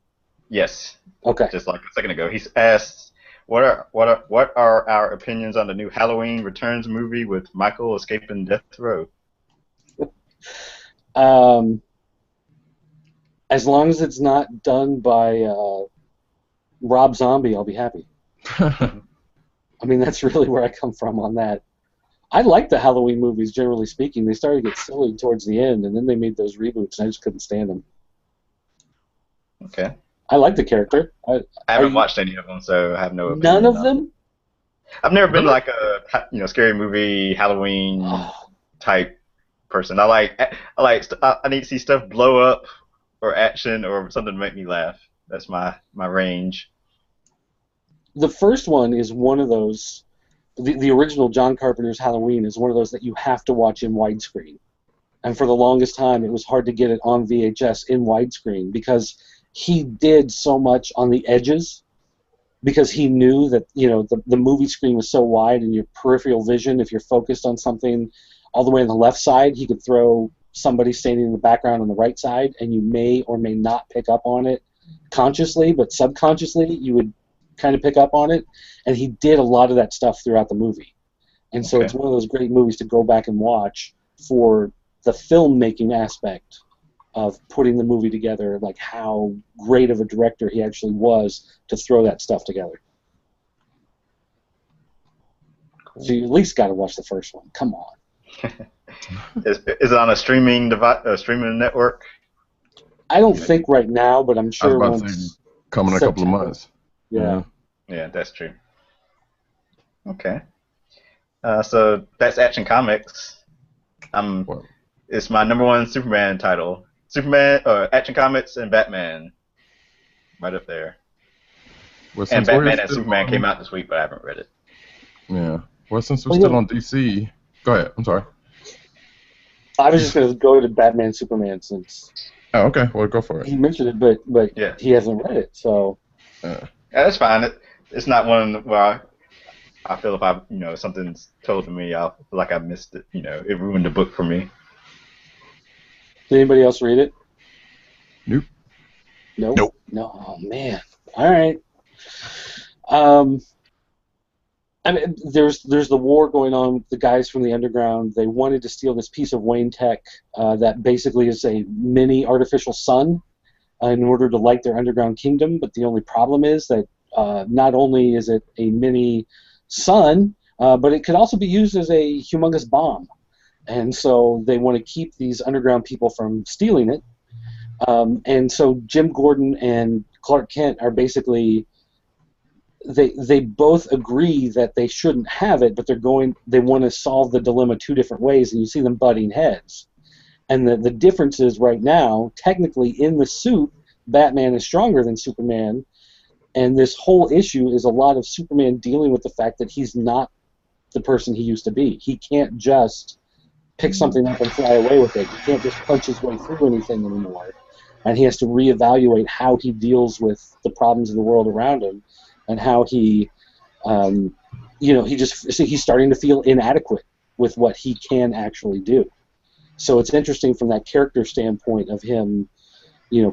Yes. Okay. Just like a second ago, he's asked, "What are our opinions on the new Halloween Returns movie with Michael escaping death row?" As long as it's not done by Rob Zombie, I'll be happy. I mean, that's really where I come from on that. I like the Halloween movies, generally speaking. They started to get silly towards the end, and then they made those reboots, and I just couldn't stand them. Okay. I like the character. I haven't watched any of them, so I have no opinion. None of them? I've never been like a scary movie Halloween type person. I need to see stuff blow up or action or something to make me laugh. That's my range. The first one is one of those. The original John Carpenter's Halloween is one of those that you have to watch in widescreen. And for the longest time, it was hard to get it on VHS in widescreen because he did so much on the edges, because he knew that the movie screen was so wide, and your peripheral vision, if you're focused on something all the way on the left side, he could throw somebody standing in the background on the right side, and you may or may not pick up on it consciously, but subconsciously you would kind of pick up on it. And he did a lot of that stuff throughout the movie. And so it's one of those great movies to go back and watch for the filmmaking aspect of putting the movie together, like how great of a director he actually was to throw that stuff together. Cool. So you at least got to watch the first one. Come on. Is it on a streaming network? I don't think right now, but I'm I was sure about to once say, come in a couple of September. months. Yeah. Yeah, that's true. Okay. So that's Action Comics. Well, It's my number one Superman title. Superman, Action Comics, and Batman, right up there. well, And since we're Batman and still Superman came on, out this week, but I haven't read it. yeah. Well, since we're Well, still yeah. on DC, go ahead. I'm sorry. I was just going to go to Batman Superman since Oh, okay. Well, go for it. he mentioned it, but Yeah. he hasn't read it, so Yeah. Yeah, that's fine. It's not one where I feel if something's told to me, I'll feel like I missed it. It ruined the book for me. did anybody else read it? Nope. Nope. No. Oh man. All right. I mean, there's the war going on with the guys from the underground. They wanted to steal this piece of Wayne tech that basically is a mini artificial sun in order to light their underground kingdom. But the only problem is that not only is it a mini sun, but it could also be used as a humongous bomb. And so they want to keep these underground people from stealing it. And so Jim Gordon and Clark Kent are basically they both agree that they shouldn't have it, but they want to solve the dilemma two different ways, and you see them butting heads. And the difference is right now, technically in the suit, Batman is stronger than Superman, and this whole issue is a lot of Superman dealing with the fact that he's not the person he used to be. He can't just pick something up and fly away with it. He can't just punch his way through anything anymore. And he has to reevaluate how he deals with the problems of the world around him, and how he's starting to feel inadequate with what he can actually do. So it's interesting from that character standpoint of him,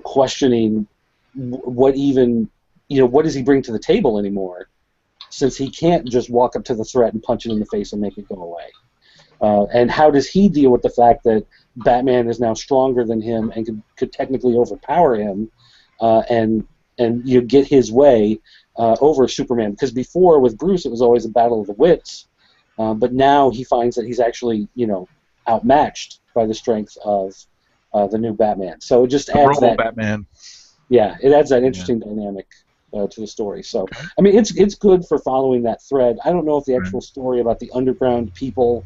questioning what does he bring to the table anymore, since he can't just walk up to the threat and punch it in the face and make it go away. And how does he deal with the fact that Batman is now stronger than him and could technically overpower him, and get his way over Superman? Because before with Bruce it was always a battle of the wits, but now he finds that he's actually outmatched by the strength of the new Batman. So it just adds that. Batman. Yeah, it adds that interesting dynamic to the story. So I mean, it's good for following that thread. I don't know if the actual story about the underground people,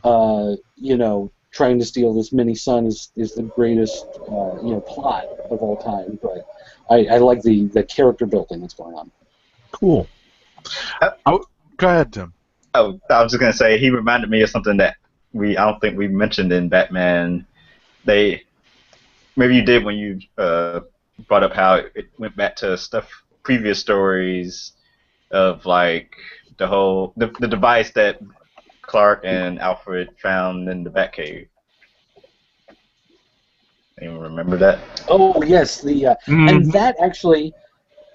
trying to steal this mini sun is the greatest plot of all time, but I like the character building that's going on. Cool. Go ahead, Tim. Oh, I was just gonna say he reminded me of something that I don't think we mentioned in Batman. Maybe you did when you brought up how it went back to previous stories of like the device that Clark and Alfred found in the Batcave. Anyone remember that? Oh yes, and that actually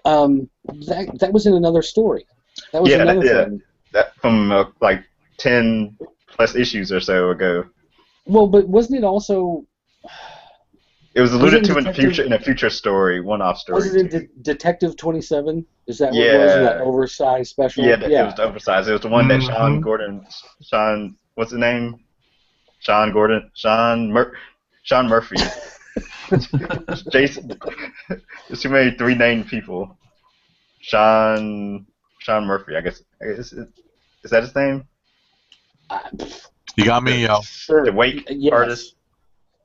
that was in another story. That was another thing. That from like 10 plus issues or so ago. Well, but wasn't it also? It was alluded to in a future story, one-off story. Was it in Detective 27? Is that what Yeah. it was in that oversized special? Yeah, it was the oversized. It was the one that what's his name? Sean Murphy. Jason. There's too many three named people. Sean Murphy, I guess. Is that his name? You got me. Sure. The Wake artist.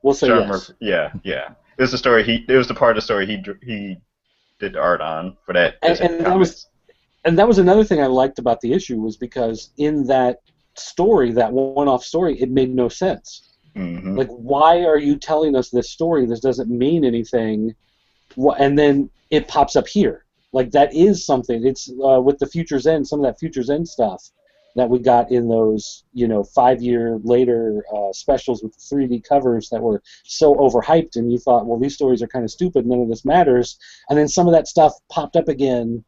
We'll say Sean yes. Murphy. Yeah. It was the story. It was the part of the story he did the art on for that. And that was another thing I liked about the issue, was because in that story, that one-off story, it made no sense. Mm-hmm. Like, why are you telling us this story? This doesn't mean anything. And then it pops up here. Like, that is something. It's with the Future's End, some of that Future's End stuff that we got in those, 5-year later specials with the 3D covers that were so overhyped, and you thought, well, these stories are kind of stupid, none of this matters. And then some of that stuff popped up again,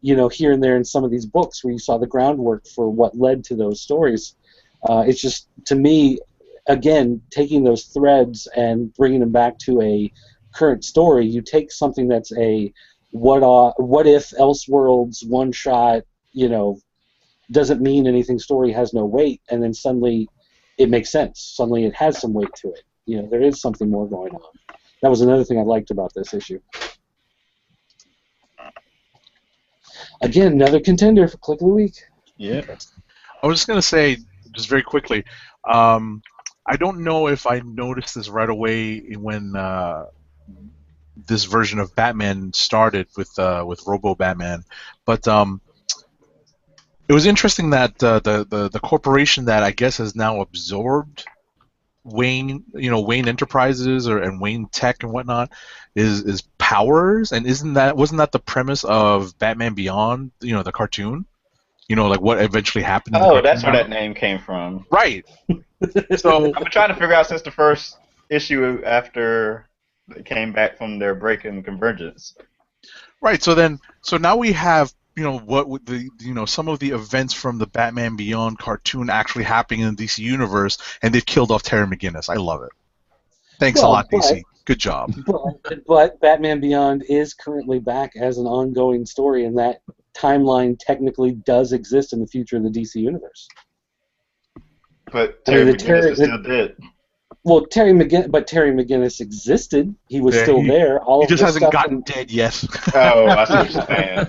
here and there in some of these books where you saw the groundwork for what led to those stories. It's just, to me, again, taking those threads and bringing them back to a current story. You take something that's a what if Elseworlds one-shot, doesn't mean anything story has no weight, and then suddenly it makes sense. Suddenly it has some weight to it. You know, there is something more going on. That was another thing I liked about this issue. Again, another contender for Click of the Week. Yeah. I was just going to say, just very quickly, I don't know if I noticed this right away when this version of Batman started with Robo Batman, but it was interesting that the corporation that I guess has now absorbed Wayne Enterprises and Wayne Tech and whatnot is Powers, and wasn't that the premise of Batman Beyond, the cartoon? Like what eventually happened in the Oh, cartoon. that's where that name came from. Right. So I've been trying to figure out since the first issue after they came back from their break in Convergence. right. So now we have what would some of the events from the Batman Beyond cartoon actually happening in the DC universe, and they've killed off Terry McGinnis. I love it. Thanks a lot, DC. Good job. But Batman Beyond is currently back as an ongoing story, and that timeline technically does exist in the future of the DC universe. But Terry McGinnis is still dead. Well, Terry McGinnis existed. He was still there. He just hasn't gotten dead yet. Oh, I see what you're saying.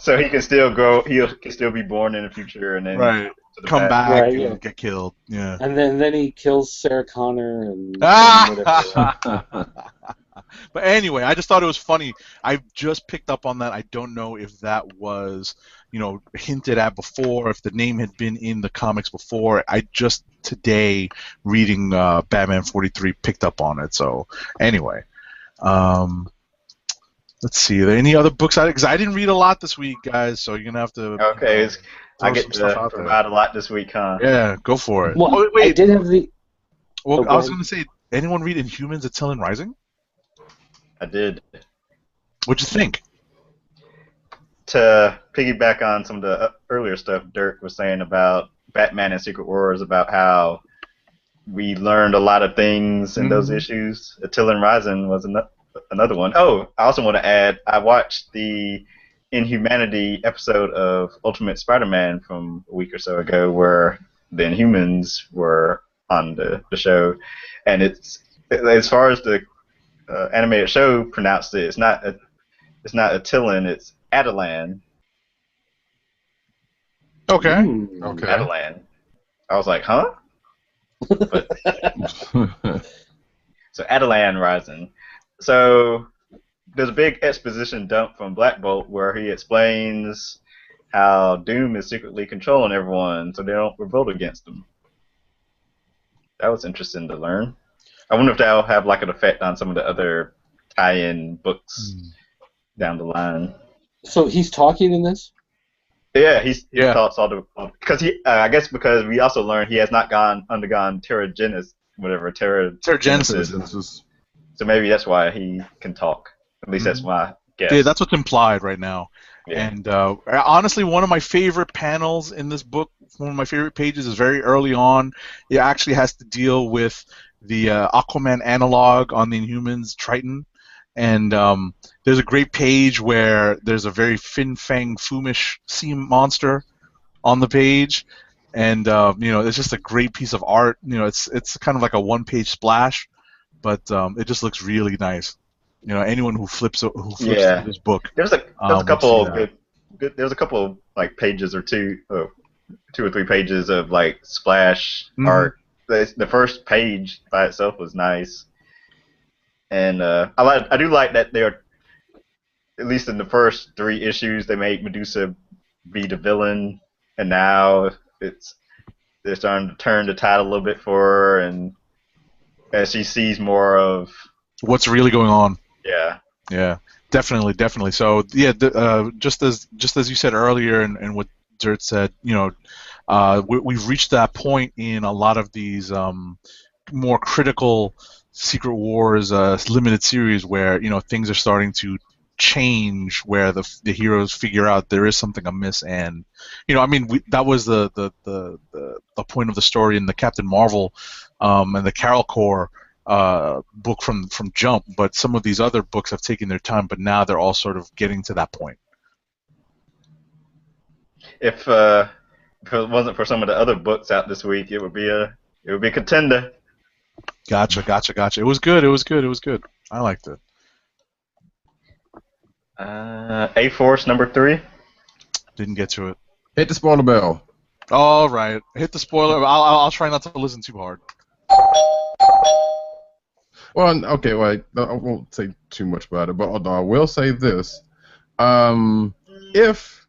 So he can still go. He can still be born in the future and then come back and get killed. Yeah. And then he kills Sarah Connor and whatever. But anyway, I just thought it was funny. I just picked up on that. I don't know if that was, hinted at before, if the name had been in the comics before. I just today, reading Batman 43, picked up on it. So anyway, let's see. Are there any other books? Because I didn't read a lot this week, guys. So you're gonna have to. Okay, I get to provide a lot this week, huh? Yeah, go for it. Well, wait. I did have the. Well, I was gonna say, anyone read Inhumans: Attila Rising? I did. What'd you think? To piggyback on some of the earlier stuff Dirk was saying about Batman and Secret Wars, about how we learned a lot of things in those issues. Attila Rising was another one. Oh, I also want to add, I watched the Inhumanity episode of Ultimate Spider-Man from a week or so ago, where the Inhumans were on the show, and it's, as far as the animated show pronounced it, it's not Attilan, it's Attilan. Okay. Okay. Attilan. I was like, huh? But, so Attilan Rising. So there's a big exposition dump from Black Bolt where he explains how Doom is secretly controlling everyone so they don't revolt against him. That was interesting to learn. I wonder if that'll have like an effect on some of the other tie-in books down the line. So he's talking in this? Yeah, he talks all the because I guess because we also learned he has not undergone Terrigenesis. So maybe that's why he can talk. At least that's my guess. Yeah, that's what's implied right now. Yeah. And honestly, one of my favorite panels in this book, one of my favorite pages, is very early on. It actually has to deal with the Aquaman analog on the Inhumans, Triton. And there's a great page where there's a very fin-fang Fumish sea monster on the page, and it's just a great piece of art. It's kind of like a one-page splash, but it just looks really nice. Anyone who flips through this book. There's a couple of good. There's a couple of like pages or two or three pages of like splash art. The first page by itself was nice. And I do like that they're, at least in the first 3 issues, they made Medusa be the villain, and now they're starting to turn the tide a little bit for her, and as she sees more of what's really going on. Yeah, definitely. So yeah, just as you said earlier, and what Dirt said, we've reached that point in a lot of these more critical Secret Wars limited series where things are starting to change, where the heroes figure out there is something amiss, and that was the point of the story in the Captain Marvel and the Carol Corps book from Jump. But some of these other books have taken their time, but now they're all sort of getting to that point. if it wasn't for some of the other books out this week, it would be a contender. Gotcha. It was good. I liked it. A-Force #3. Didn't get to it. Hit the spoiler bell. All right. Hit the spoiler. I'll try not to listen too hard. Well, okay, well, I won't say too much about it, but although I will say this. If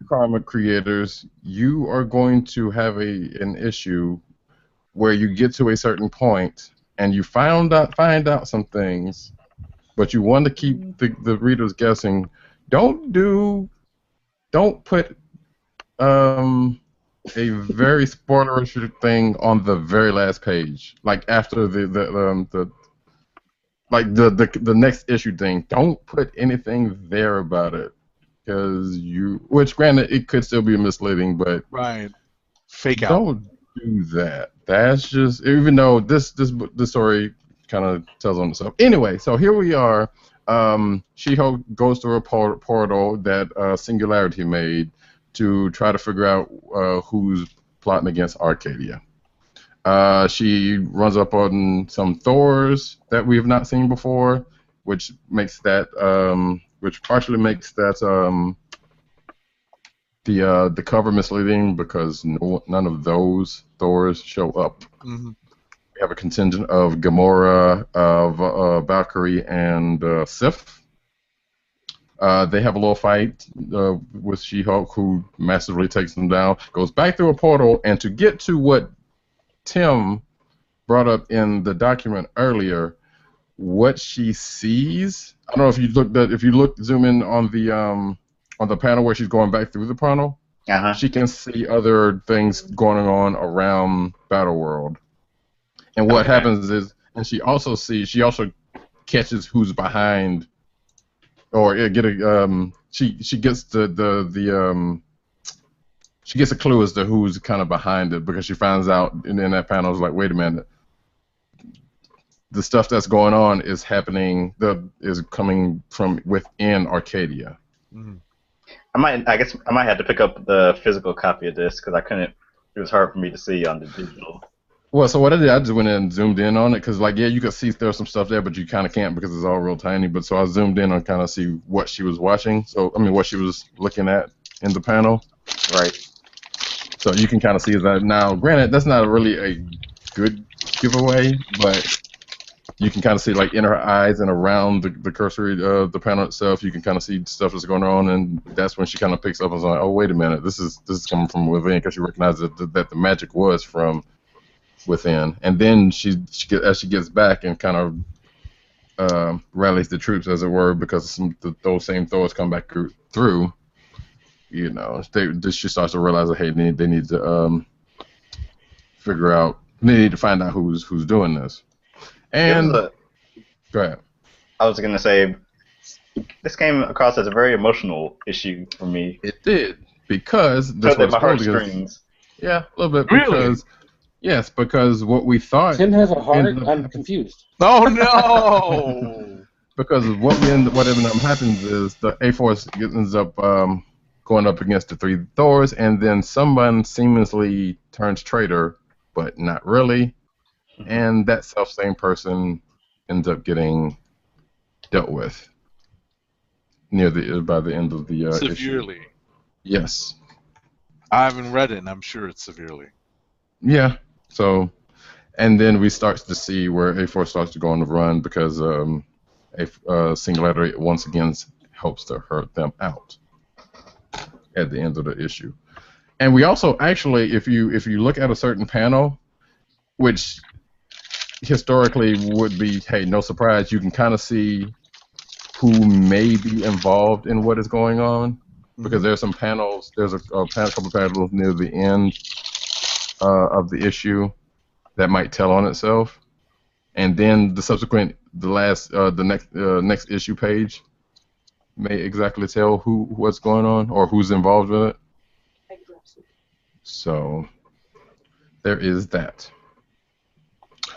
comic creators, you are going to have an issue where you get to a certain point and you find out some things, but you want to keep the readers guessing. Don't put a very spoilerish thing on the very last page, like after the next issue thing. Don't put anything there about it, because which granted it could still be misleading, but right, fake out. Don't do that. That's just, even though this story kind of tells on itself. Anyway, so here we are. She-Hulk goes through a portal that Singularity made to try to figure out who's plotting against Arcadia. She runs up on some Thors that we have not seen before, which makes that which partially makes that the cover misleading, because none of those Thors show up. Mm-hmm. We have a contingent of Gamora, of Valkyrie, and Sif. They have a little fight with She-Hulk, who massively takes them down, goes back through a portal, and to get to what Tim brought up in the document earlier, what she sees. I don't know if you zoom in on the panel where she's going back through the panel. Uh-huh. She can see other things going on around Battleworld. And what happens is, and she also catches who's behind, or she gets she gets a clue as to who's kind of behind it, because she finds out in that panel, is like, wait a minute, the stuff that's going on is coming from within Arcadia. Mm-hmm. I guess I might have to pick up the physical copy of this, because I couldn't. It was hard for me to see on the digital. Well, so what I did, I just went in and zoomed in on it, because, like, yeah, you could see there's some stuff there, but you kind of can't because it's all real tiny. But so I zoomed in on kind of see what she was watching. So, I mean, what she was looking at in the panel. Right. So you can kind of see that. Now, granted, that's not really a good giveaway, but you can kind of see, like, in her eyes and around the cursory, the panel itself, you can kind of see stuff that's going on, and that's when she kind of picks up and is like, oh, wait a minute, this is coming from within, because she recognizes that the magic was from within. And then as she gets back and kind of rallies the troops, as it were, because those same Thors come back through, you know, she starts to realize that, hey, they need to figure out, they need to find out who's doing this. And go ahead. I was going to say, this came across as a very emotional issue for me. It did, because this was my heartstrings. Yeah, a little bit. Really? Because what we thought. Tim has a heart. I'm confused. Oh no! Because what ended up happening is the A-Force ends up going up against the three Thors, and then someone seamlessly turns traitor, but not really. And that self-same person ends up getting dealt with by the end of the severely. Issue. Yes. I haven't read it, and I'm sure it's severely. Yeah. So, and then we start to see where A-Force starts to go on the run, because Singularity once again helps to hurt them out at the end of the issue. And we also actually, if you look at a certain panel, which historically would be, hey, no surprise, you can kind of see who may be involved in what is going on, because there's some panels, there's a couple of panels near the end of the issue that might tell on itself, and then the next issue page may exactly tell what's going on or who's involved with it. So there is that.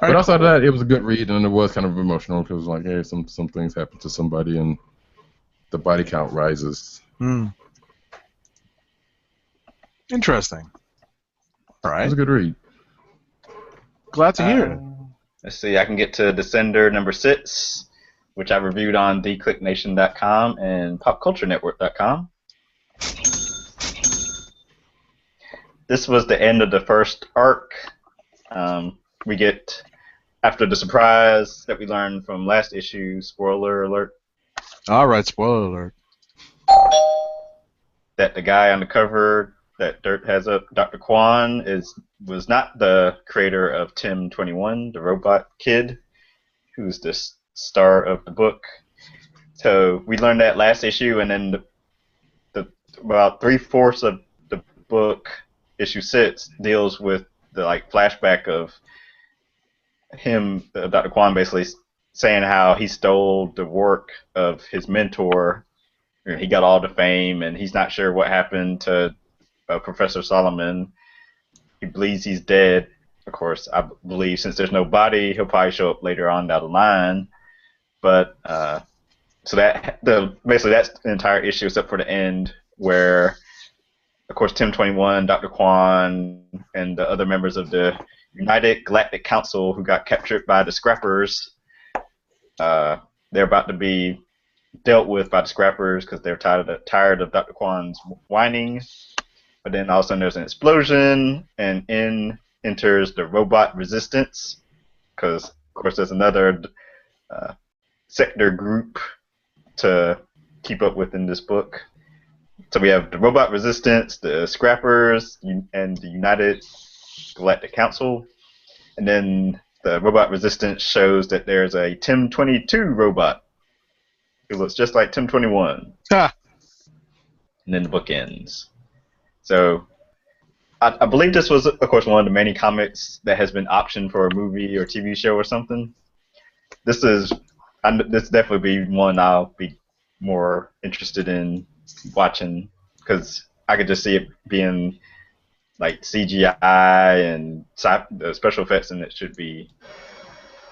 But outside of that, it was a good read, and it was kind of emotional, because it was like, hey, some things happen to somebody, and the body count rises. Interesting. All It right. was a good read. Glad to hear it. Let's see. I can get to Descender number 6, which I reviewed on theclicknation.com and popculturenetwork.com. This was the end of the first arc. We get, after the surprise that we learned from last issue, spoiler alert, All right, spoiler alert. that the guy on the cover that Dirt has up, Dr. Kwan, was not the creator of Tim 21, the robot kid, who's the star of the book. So we learned that last issue, and then the about 3/4 of the book, issue 6, deals with the flashback of him, Dr. Kwan, basically saying how he stole the work of his mentor. He got all the fame, and he's not sure what happened to Professor Solomon. He believes he's dead. Of course, I believe since there's no body, he'll probably show up later on down the line. But so basically that's the entire issue, except for the end, where of course Tim 21, Dr. Kwan, and the other members of the United Galactic Council who got captured by the Scrappers, they're about to be dealt with by the Scrappers because they're tired of Dr. Kwan's whining. But then all of a sudden there's an explosion, and in enters the robot resistance, because of course there's another sector group to keep up with in this book. So we have the robot resistance, the Scrappers, and the United Galactic Council. And then the robot resistance shows that there's a Tim 22 robot who looks just like Tim 21. Ha! And then the book ends. So I believe this was, of course, one of the many comics that has been optioned for a movie or TV show or something. This definitely be one I'll be more interested in watching, because I could just see it being like CGI and the special effects in it should be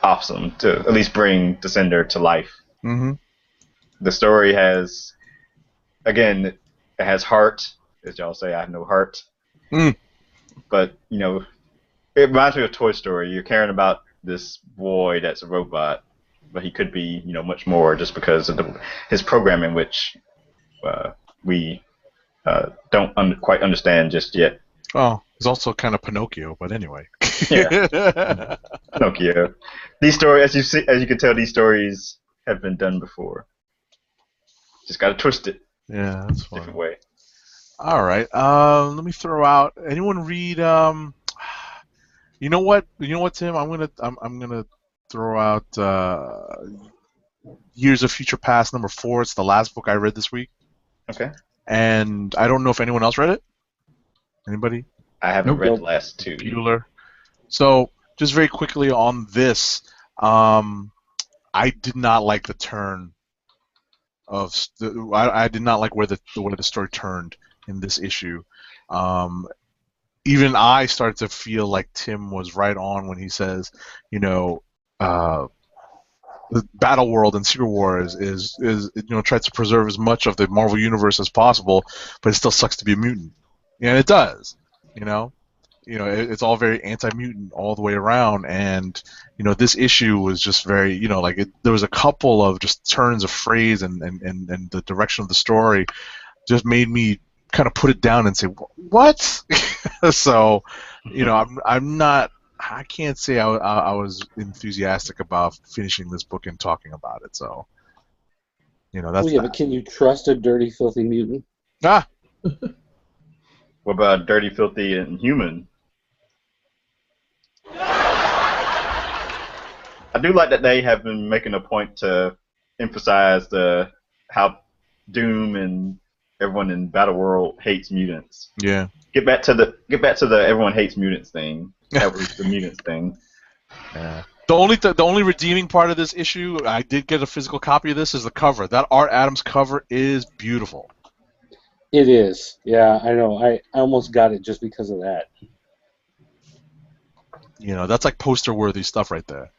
awesome to at least bring Descender to life. Mm-hmm. The story has, again, it has heart. As y'all say, I have no heart. Mm. But, it reminds me of Toy Story. You're caring about this boy that's a robot, but he could be, much more, just because of his programming, which we don't quite understand just yet. Oh, he's also kind of Pinocchio, but anyway. Yeah. Pinocchio. These stories, as you can tell, these stories have been done before. Just gotta twist it. Yeah, that's a fine. different way. All right. Let me throw out. Anyone read? You know what, Tim? I'm gonna throw out Years of Future Past number 4. It's the last book I read this week. Okay. And I don't know if anyone else read it. Anybody? I haven't read the last 2. Bueller. So just very quickly on this, I did not like the turn of. I did not like where the story turned in this issue. Even I started to feel like Tim was right on when he says, the Battle World and Secret War is tries to preserve as much of the Marvel universe as possible, but it still sucks to be a mutant. And it does. It's all very anti-mutant all the way around, and this issue was just very there was a couple of just turns of phrase and the direction of the story just made me kind of put it down and say what. So I'm not. I can't say I was enthusiastic about finishing this book and talking about it. So that's. But can you trust a dirty, filthy mutant? Ah. What about Dirty, Filthy, and Human? I do like that they have been making a point to emphasize how Doom and everyone in Battle World hates mutants. Yeah. Get back to the everyone hates mutants thing. That was the mutants thing. Yeah. The only redeeming part of this issue, I did get a physical copy of this, is the cover. That Art Adams cover is beautiful. It is. Yeah, I know. I almost got it just because of that. That's like poster-worthy stuff right there.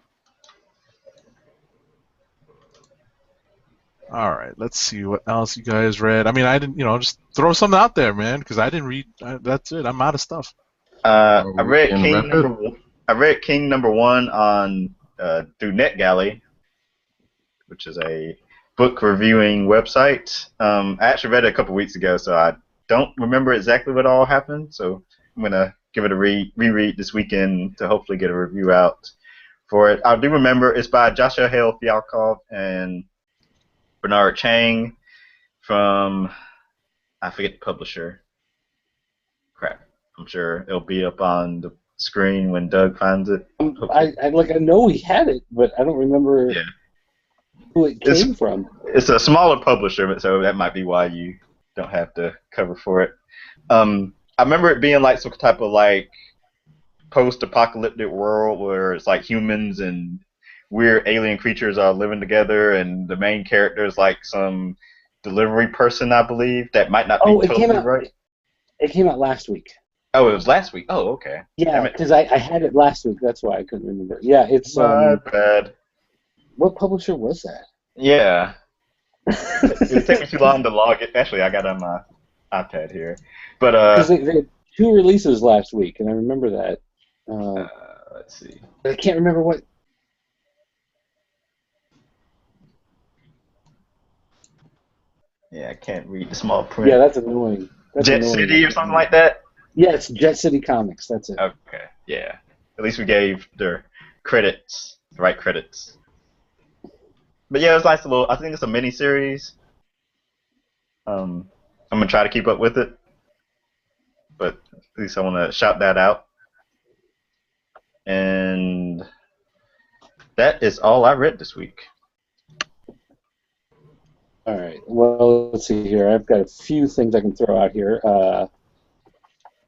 All right, let's see what else you guys read. I mean, I didn't, just throw something out there, man, because I didn't read. That's it. I'm out of stuff. I read being King rapid? number one. I read King number one on through NetGalley, which is a book reviewing website. I actually read it a couple weeks ago, so I don't remember exactly what all happened. So I'm gonna give it a reread this weekend to hopefully get a review out for it. I do remember it's by Joshua Hale Fialkov and Bernard Chang from, I forget the publisher. Crap. I'm sure it'll be up on the screen when Doug finds it. I know he had it, but I don't remember who it came from. It's a smaller publisher, so that might be why you don't have the cover for it. I remember it being like some type of like post-apocalyptic world where it's like humans and weird alien creatures are living together, and the main character is like some delivery person, I believe. That might not be totally right. It came out last week. Oh, it was last week. Oh, okay. Yeah, because I had it last week. That's why I couldn't remember. Yeah, it's my bad. What publisher was that? Yeah. It would take me too long to log it. Actually, I got it on my iPad here. But because they had 2 releases last week, and I remember that. Let's see. I can't remember what. Yeah, I can't read the small print. Yeah, that's annoying. Jet City or something like that? Yeah, it's Jet City Comics. That's it. Okay, yeah. At least we gave the credits, the right credits. But yeah, it was nice little. I think it's a mini series. I'm gonna try to keep up with it, but at least I want to shout that out. And that is all I read this week. All right. Well, let's see here. I've got a few things I can throw out here.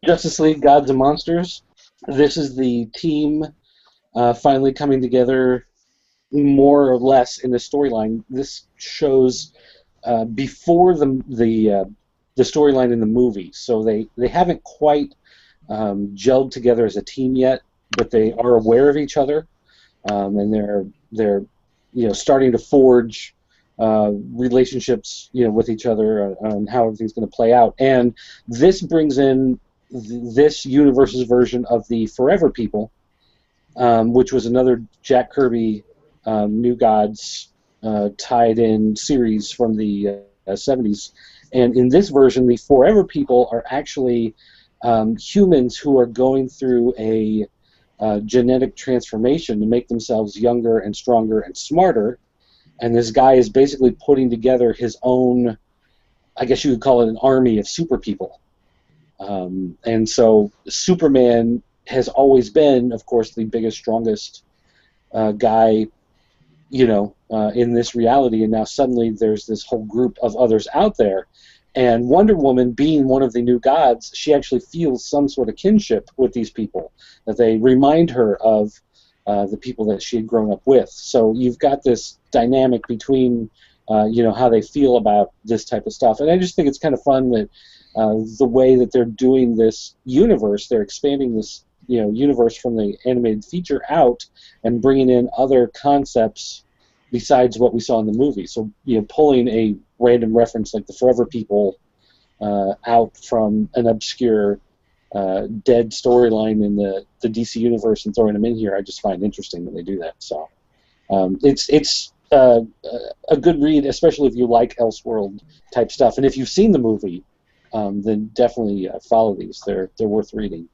Justice League: Gods and Monsters. This is the team finally coming together, more or less, in the storyline. This shows before the storyline in the movie, so they haven't quite gelled together as a team yet, but they are aware of each other, and they're starting to forge relationships with each other on how everything's going to play out. And this brings in this universe's version of the Forever People, which was another Jack Kirby New Gods tied-in series from the 70s. And in this version, the Forever People are actually humans who are going through a genetic transformation to make themselves younger and stronger and smarter. And this guy is basically putting together his own, I guess you could call it an army of super people. And so Superman has always been, of course, the biggest, strongest guy, in this reality. And now suddenly there's this whole group of others out there. And Wonder Woman, being one of the new gods, she actually feels some sort of kinship with these people, that they remind her of the people that she had grown up with. So you've got this dynamic between, how they feel about this type of stuff. And I just think it's kind of fun that the way that they're doing this universe, they're expanding this, universe from the animated feature out and bringing in other concepts besides what we saw in the movie. So, pulling a random reference like the Forever People out from an obscure dead storyline in the DC universe and throwing them in here, I just find interesting that they do that. So it's a good read, especially if you like Elseworld type stuff. And if you've seen the movie, then definitely follow these. They're worth reading.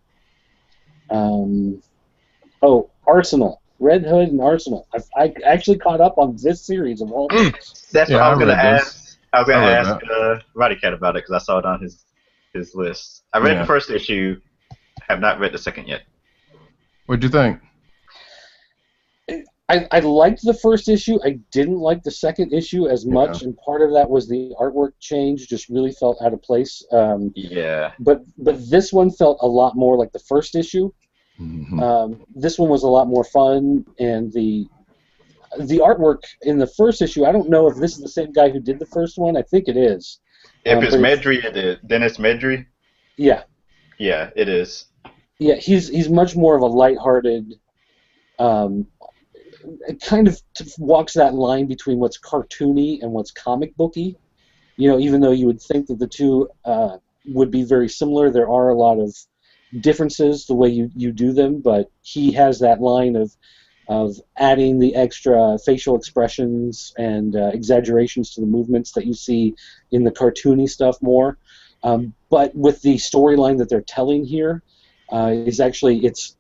Arsenal. Red Hood and Arsenal. I actually caught up on this series of all things. That's what I was going to ask. I was going to ask Roddy Cat about it because I saw it on his list. I read the first issue. Have not read the second yet. What'd you think? I liked the first issue. I didn't like the second issue as much, and part of that was the artwork change. Just really felt out of place. But this one felt a lot more like the first issue. Mm-hmm. This one was a lot more fun, and the artwork in the first issue, I don't know if this is the same guy who did the first one. I think it is. If it's Medry, it is. Dennis Medry? Yeah. Yeah, it is. Yeah, he's much more of a lighthearted, it kind of walks that line between what's cartoony and what's comic booky. Even though you would think that the two would be very similar, there are a lot of differences the way you do them, but he has that line of adding the extra facial expressions and exaggerations to the movements that you see in the cartoony stuff more. But with the storyline that they're telling here, is actually it's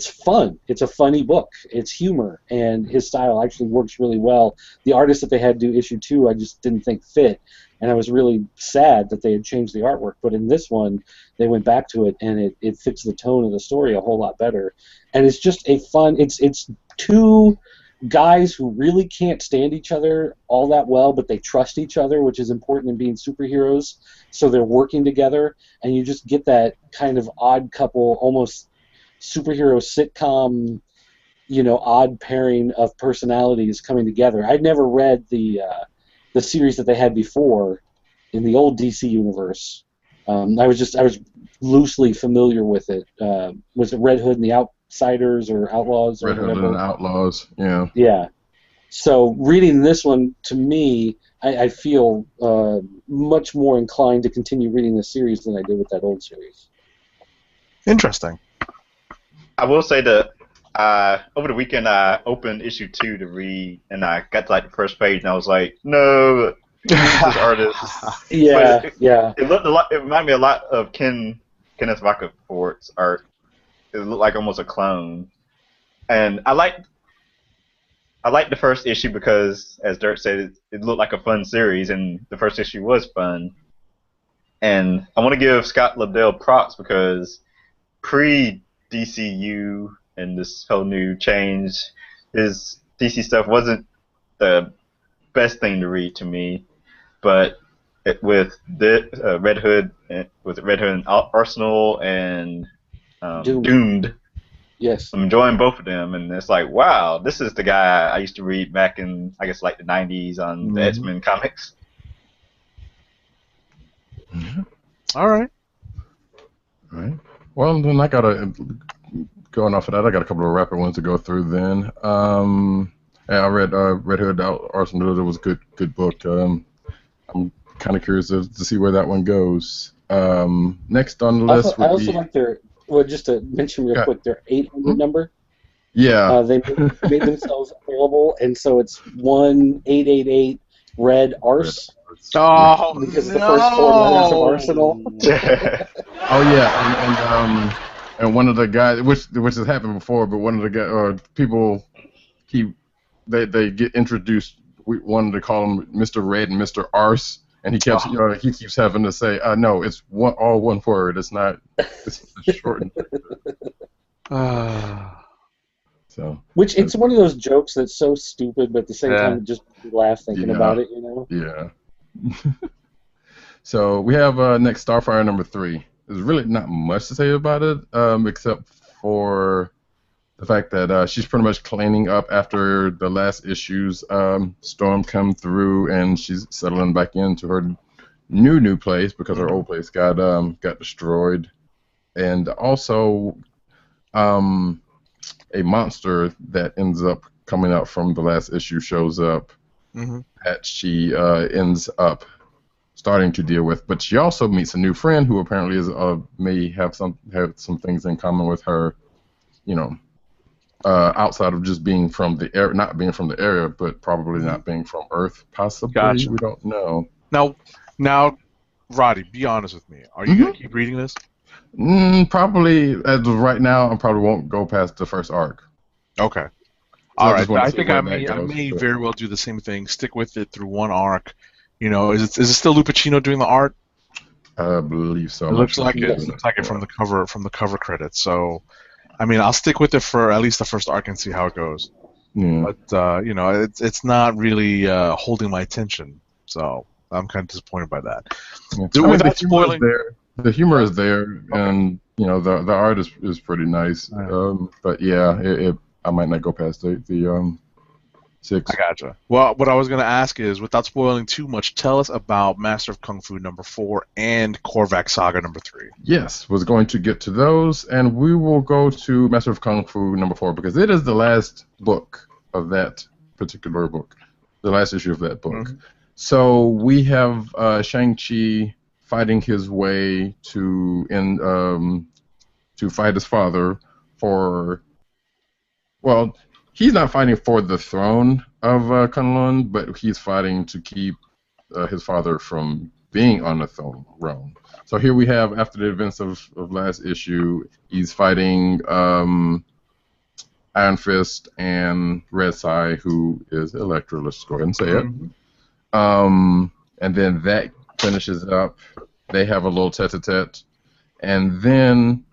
fun. It's a funny book. It's humor, and his style actually works really well. The artist that they had do issue 2, I just didn't think fit, and I was really sad that they had changed the artwork. But in this one, they went back to it, and it fits the tone of the story a whole lot better. And it's just a fun. It's two guys who really can't stand each other all that well, but they trust each other, which is important in being superheroes. So they're working together, and you just get that kind of odd couple, almost superhero sitcom, odd pairing of personalities coming together. I'd never read the series that they had before in the old DC universe. I was loosely familiar with it. Was it Red Hood and the Outsiders or Outlaws? Red Hood and the Outlaws, yeah. Yeah. So reading this one, to me, I feel much more inclined to continue reading this series than I did with that old series. Interesting. I will say that over the weekend I opened issue 2 to read, and I got to the first page, and I was like, no, this artist. Yeah, yeah. It looked a lot. It reminded me a lot of Kenneth Vacafort's art. It looked like almost a clone, and I liked the first issue because, as Dirk said, it looked like a fun series, and the first issue was fun. And I want to give Scott Lobdell props because pre-DCU and this whole new change, his DC stuff wasn't the best thing to read to me. But with the Red Hood and Arsenal and Doomed. Yes. I'm enjoying both of them, and it's like, wow, this is the guy I used to read back in, I guess, the 90s on the X-Men comics. Mm-hmm. All right. Well, then going off of that, I got a couple of rapid ones to go through then. I read Red Hood, Arsenal. It was a good book. I'm kind of curious to see where that one goes. Next on the list I also like just to mention real quick, their 800 number. Yeah. They made themselves available, and so it's 1888 Red Ars. Oh, because of the first 4 letters of Arsenal. Oh yeah, and one of the guys, which has happened before, but one of the guys people, they get introduced. We wanted to call him Mr. Red and Mr. Arse. And he keeps having to say, no, it's all one word. It's not. It's shortened. So. Which it's one of those jokes that's so stupid, but at the same time, just laugh thinking about it. Yeah. So we have next Starfire number 3. There's really not much to say about it, except for the fact that she's pretty much cleaning up after the last issue's storm come through, and she's settling back into her new place because her old place got destroyed, and also a monster that ends up coming out from the last issue shows up that she ends up starting to deal with, but she also meets a new friend who apparently is may have some things in common with her, outside of just being from the area, not being from the area, but probably not being from Earth, possibly. Gotcha. We don't know. Now, Roddy, be honest with me. Are you going to keep reading this? Probably, as of right now, I probably won't go past the first arc. Okay. So all right. I think I may very well do the same thing. Stick with it through one arc. Is it still Lupacino doing the art? I believe so. It looks like it. Looks like it from the cover credits. So, I'll stick with it for at least the first arc and see how it goes. Yeah. But it's not really holding my attention. So I'm kind of disappointed by that. Yeah. Without spoiling, the humor is there, and the art is pretty nice. But yeah, I might not go past the 6. I gotcha. Well, what I was going to ask is, without spoiling too much, tell us about Master of Kung Fu number 4 and Korvac Saga number 3. Yes, was going to get to those, and we will go to Master of Kung Fu number 4 because it is the last book of that particular book, the last issue of that book. So we have Shang-Chi fighting his way to fight his father for. Well, he's not fighting for the throne of Kunlun, but he's fighting to keep his father from being on the throne. So here we have, after the events of last issue, he's fighting Iron Fist and Red Sai, who is Elektra. Let's go ahead and say it. And then that finishes up. They have a little tete-a-tete, and then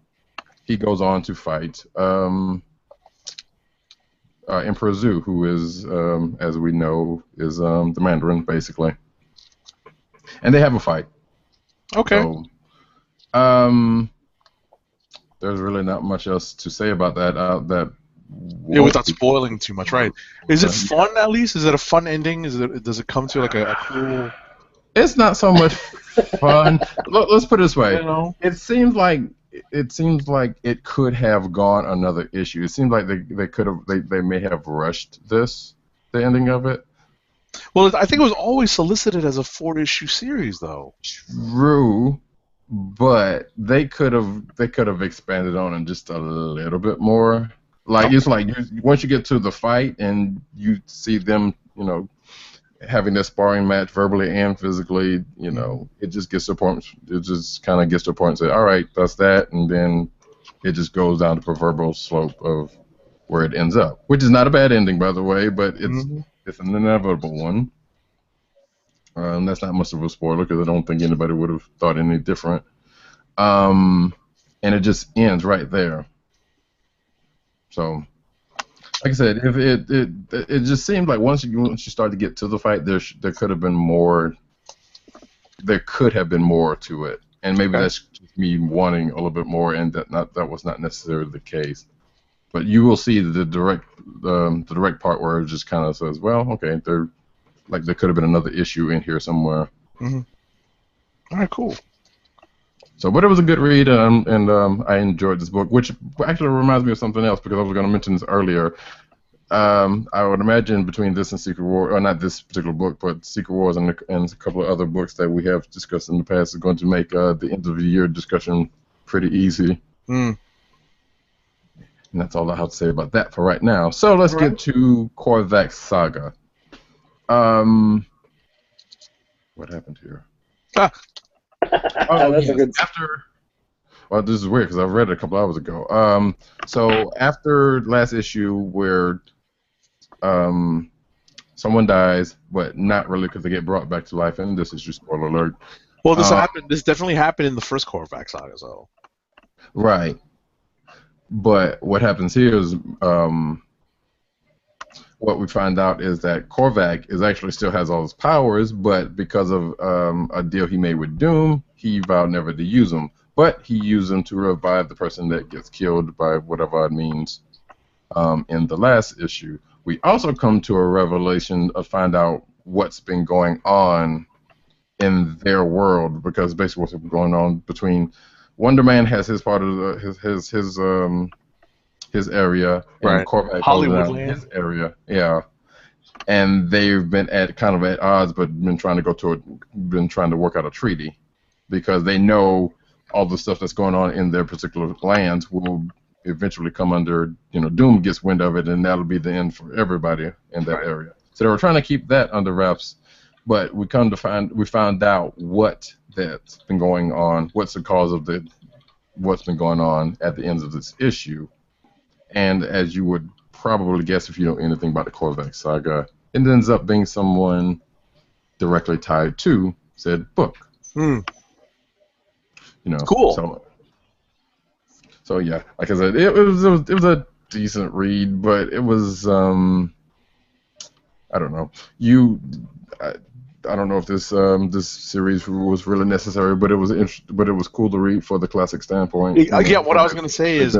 he goes on to fight Emperor Zhu, who is, as we know, is the Mandarin, basically. And they have a fight. Okay. So, there's really not much else to say about that. Yeah, without spoiling too much, right? Is it fun at least? Is it a fun ending? Does it come to like a cool? It's not so much fun. Let's put it this way. You know? It seems like it could have gone another issue. It seems like they may have rushed the ending of it. Well, I think it was always solicited as a 4-issue series, though. True, but they could have expanded on it just a little bit more. Like it's like once you get to the fight and you see them, having this sparring match verbally and physically, it just gets to a point. It just kind of gets to a point and say, all right, that's that, and then it just goes down the proverbial slope of where it ends up, which is not a bad ending, by the way, but it's an inevitable one. That's not much of a spoiler because I don't think anybody would have thought any different. And it just ends right there. So, like I said, if it just seemed like once you start to get to the fight, there could have been more. There could have been more to it, and maybe that's just me wanting a little bit more, and that was not necessarily the case. But you will see the direct part where it just kind of says, well, okay, there could have been another issue in here somewhere. All right, cool. So, but it was a good read, and I enjoyed this book, which actually reminds me of something else because I was going to mention this earlier. I would imagine between this and Secret War, or not this particular book, but Secret Wars and a couple of other books that we have discussed in the past is going to make the end of the year discussion pretty easy. And that's all I have to say about that for right now. So let's get to Korvac Saga. What happened here? That's a good. Well, this is weird because I read it a couple hours ago. So after last issue where someone dies, but not really because they get brought back to life, and this is just spoiler alert. Well, this happened. This definitely happened in the first Korvac saga, so. Right. But what happens here is what we find out is that Korvac actually still has all his powers, but because of a deal he made with Doom, he vowed never to use them. But he used them to revive the person that gets killed by whatever it means in the last issue. We also come to a revelation of find out what's been going on in their world, because basically what's been going on between Wonder Man has his part of his area, and Korvac Hollywood his area, and they've been at odds, but been trying to work out a treaty, because they know all the stuff that's going on in their particular lands will eventually come under, Doom gets wind of it, and that'll be the end for everybody in that area. So they were trying to keep that under wraps, but we found out what that's been going on, what's the cause of what's been going on at the end of this issue. And as you would probably guess if you know anything about the Korvac saga, it ends up being someone directly tied to said book. Cool. So yeah, like I said, it was a decent read, but it was I don't know. I don't know if this series was really necessary, but it was cool to read for the classic standpoint. Yeah, what I was going to say is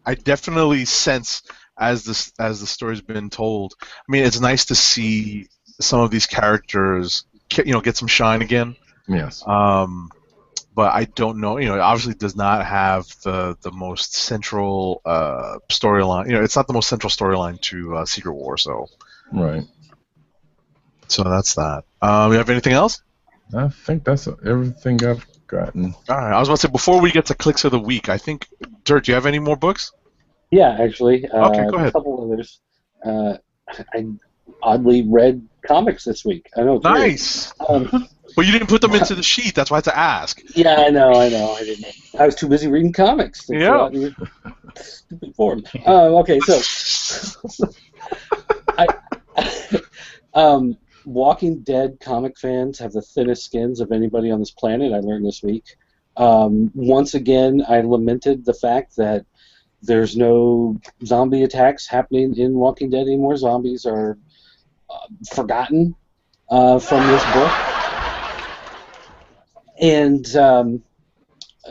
I definitely sense as the story's been told. I mean, it's nice to see some of these characters, get some shine again. Yes. but I don't know. It obviously does not have the most central storyline. It's not the most central storyline to Secret War. So Right. that's that. You have anything else? I think that's everything I've gotten. All right. I was about to say, before we get to clicks of the week, I think, Dirt, do you have any more books? Yeah, actually, Okay, go ahead. a couple others. I oddly read comics this week. I know. It's Nice. weird. Well, you didn't put them into the sheet. That's why I had to ask. Yeah, I know. I didn't. I was too busy reading comics. To fill out your stupid form. Okay, so Walking Dead comic fans have the thinnest skins of anybody on this planet. I learned this week. Once again, I lamented the fact that there's no zombie attacks happening in Walking Dead anymore. Zombies are forgotten from this book. And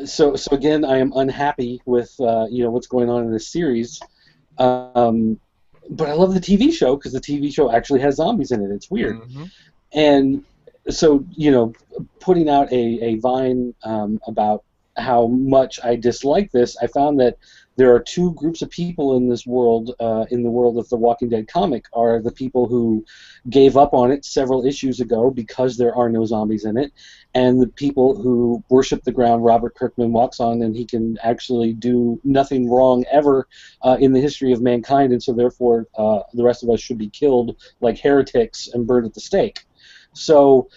so again, I am unhappy with what's going on in this series. But I love the TV show because the TV show actually has zombies in it. It's weird. Mm-hmm. And so, putting out a Vine about how much I dislike this, I found that there are two groups of people in this world, in the world of the Walking Dead comic, are the people who gave up on it several issues ago because there are no zombies in it, and the people who worship the ground Robert Kirkman walks on, and he can actually do nothing wrong ever in the history of mankind, and so therefore the rest of us should be killed like heretics and burned at the stake. So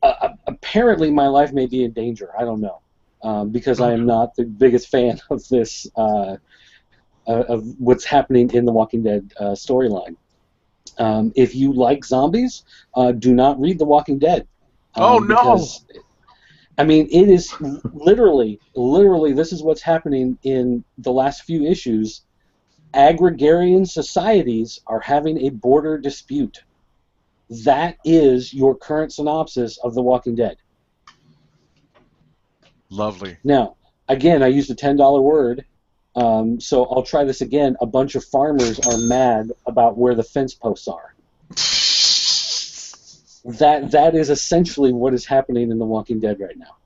apparently my life may be in danger. I don't know. Because I am not the biggest fan of this, of what's happening in the Walking Dead storyline. If you like zombies, do not read The Walking Dead. Oh, no! Because, I mean, it is literally, this is what's happening in the last few issues. Agrarian societies are having a border dispute. That is your current synopsis of The Walking Dead. Lovely. Now, again, I used a $10 word, so I'll try this again. A bunch of farmers are mad about where the fence posts are. That is essentially what is happening in The Walking Dead right now.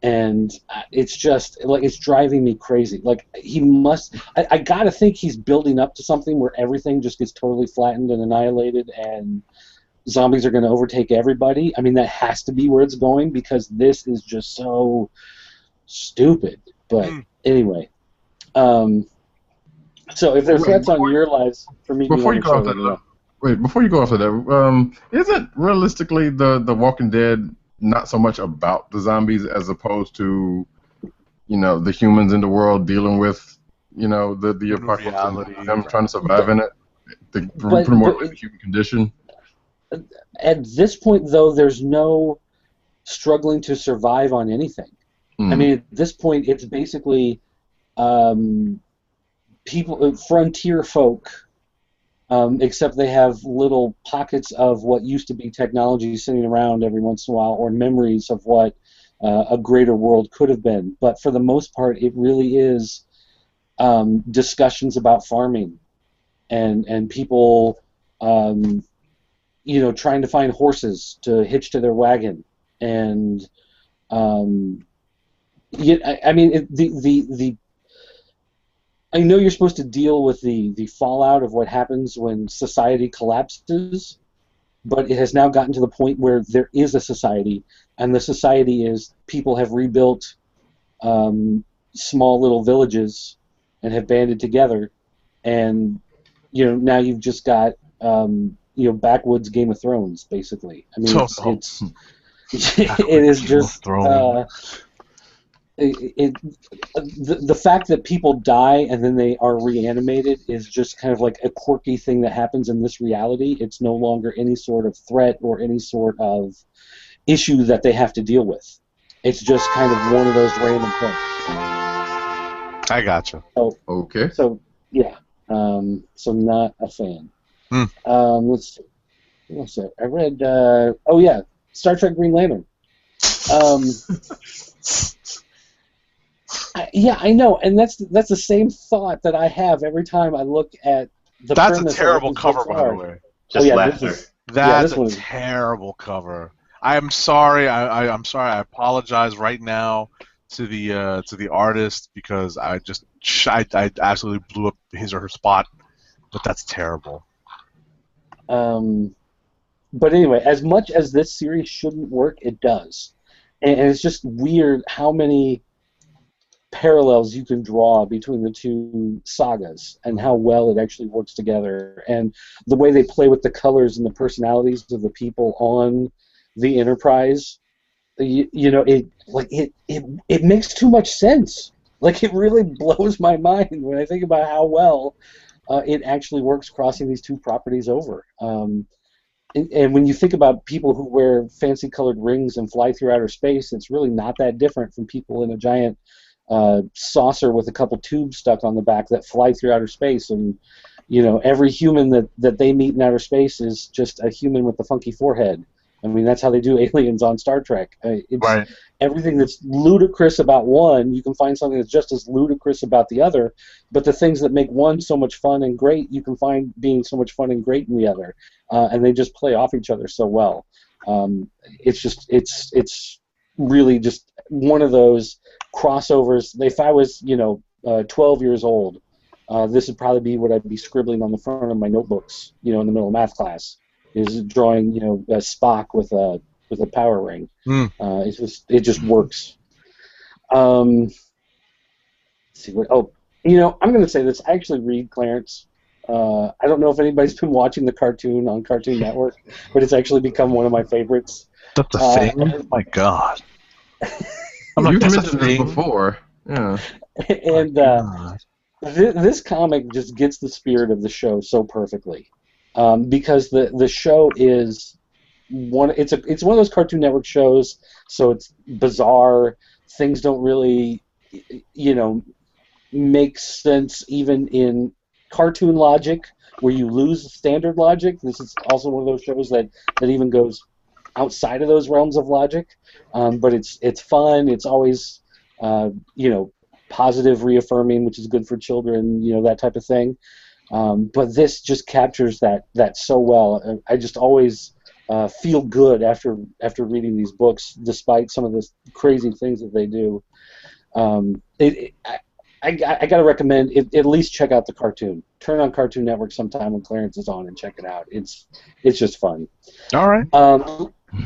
And it's just, like, it's driving me crazy. Like, he must, I gotta think he's building up to something where everything just gets totally flattened and annihilated and zombies are going to overtake everybody. I mean, that has to be where it's going because this is just so stupid. But anyway, so if there are threats on your lives for me, before you go off that, before you go off of that, isn't realistically the Walking Dead not so much about the zombies as opposed to the humans in the world dealing with the apocalypse and them trying to survive in it? Pretty more like the human condition. At this point, though, there's no struggling to survive on anything. I mean, at this point, it's basically people, frontier folk, except they have little pockets of what used to be technology sitting around every once in a while, or memories of what a greater world could have been. But for the most part, it really is discussions about farming and people. Trying to find horses to hitch to their wagon, and I mean, I know you're supposed to deal with the fallout of what happens when society collapses, but it has now gotten to the point where there is a society, and the society is people have rebuilt small little villages and have banded together, and now you've just got backwoods Game of Thrones, basically. I mean, it's it is just the fact that people die and then they are reanimated is just kind of like a quirky thing that happens in this reality. It's no longer any sort of threat or any sort of issue that they have to deal with. It's just kind of one of those random things. I gotcha. So, okay. So yeah, so not a fan. Let's see. What's that? I read. Star Trek Green Lantern. I know, and that's the same thought that I have every time I look at the. That's a terrible cover, by the way. Just laughter. That's a terrible cover. I'm sorry. I'm sorry. I apologize right now to the artist because I absolutely blew up his or her spot. But that's terrible. But anyway, as much as this series shouldn't work, it does, and it's just weird how many parallels you can draw between the two sagas and how well it actually works together, and the way they play with the colors and the personalities of the people on the Enterprise. It makes too much sense. Like, it really blows my mind when I think about how well it actually works crossing these two properties over. And when you think about people who wear fancy colored rings and fly through outer space, it's really not that different from people in a giant saucer with a couple tubes stuck on the back that fly through outer space. And every human that they meet in outer space is just a human with a funky forehead. I mean, that's how they do aliens on Star Trek. It's Right. Everything that's ludicrous about one, you can find something that's just as ludicrous about the other. But the things that make one so much fun and great, you can find being so much fun and great in the other, and they just play off each other so well. It's really just one of those crossovers. If I was 12 years old, this would probably be what I'd be scribbling on the front of my notebooks, in the middle of math class, is drawing, a Spock with a power ring. It just works. Let's see what. Oh, I'm going to say this. I actually read Clarence. I don't know if anybody's been watching the cartoon on Cartoon Network, but it's actually become one of my favorites. That's a thing. Oh my God. You've mentioned this before. Yeah. And this comic just gets the spirit of the show so perfectly, because the show is it's one of those Cartoon Network shows, so it's bizarre. Things don't really make sense even in cartoon logic, where you lose standard logic. This is also one of those shows that even goes outside of those realms of logic, but it's fun. It's always positive, reaffirming, which is good for children, that type of thing. But this just captures that so well. I just always feel good after reading these books, despite some of the crazy things that they do. I got to recommend at least check out the cartoon. Turn on Cartoon Network sometime when Clarence is on and check it out. It's just fun. All right.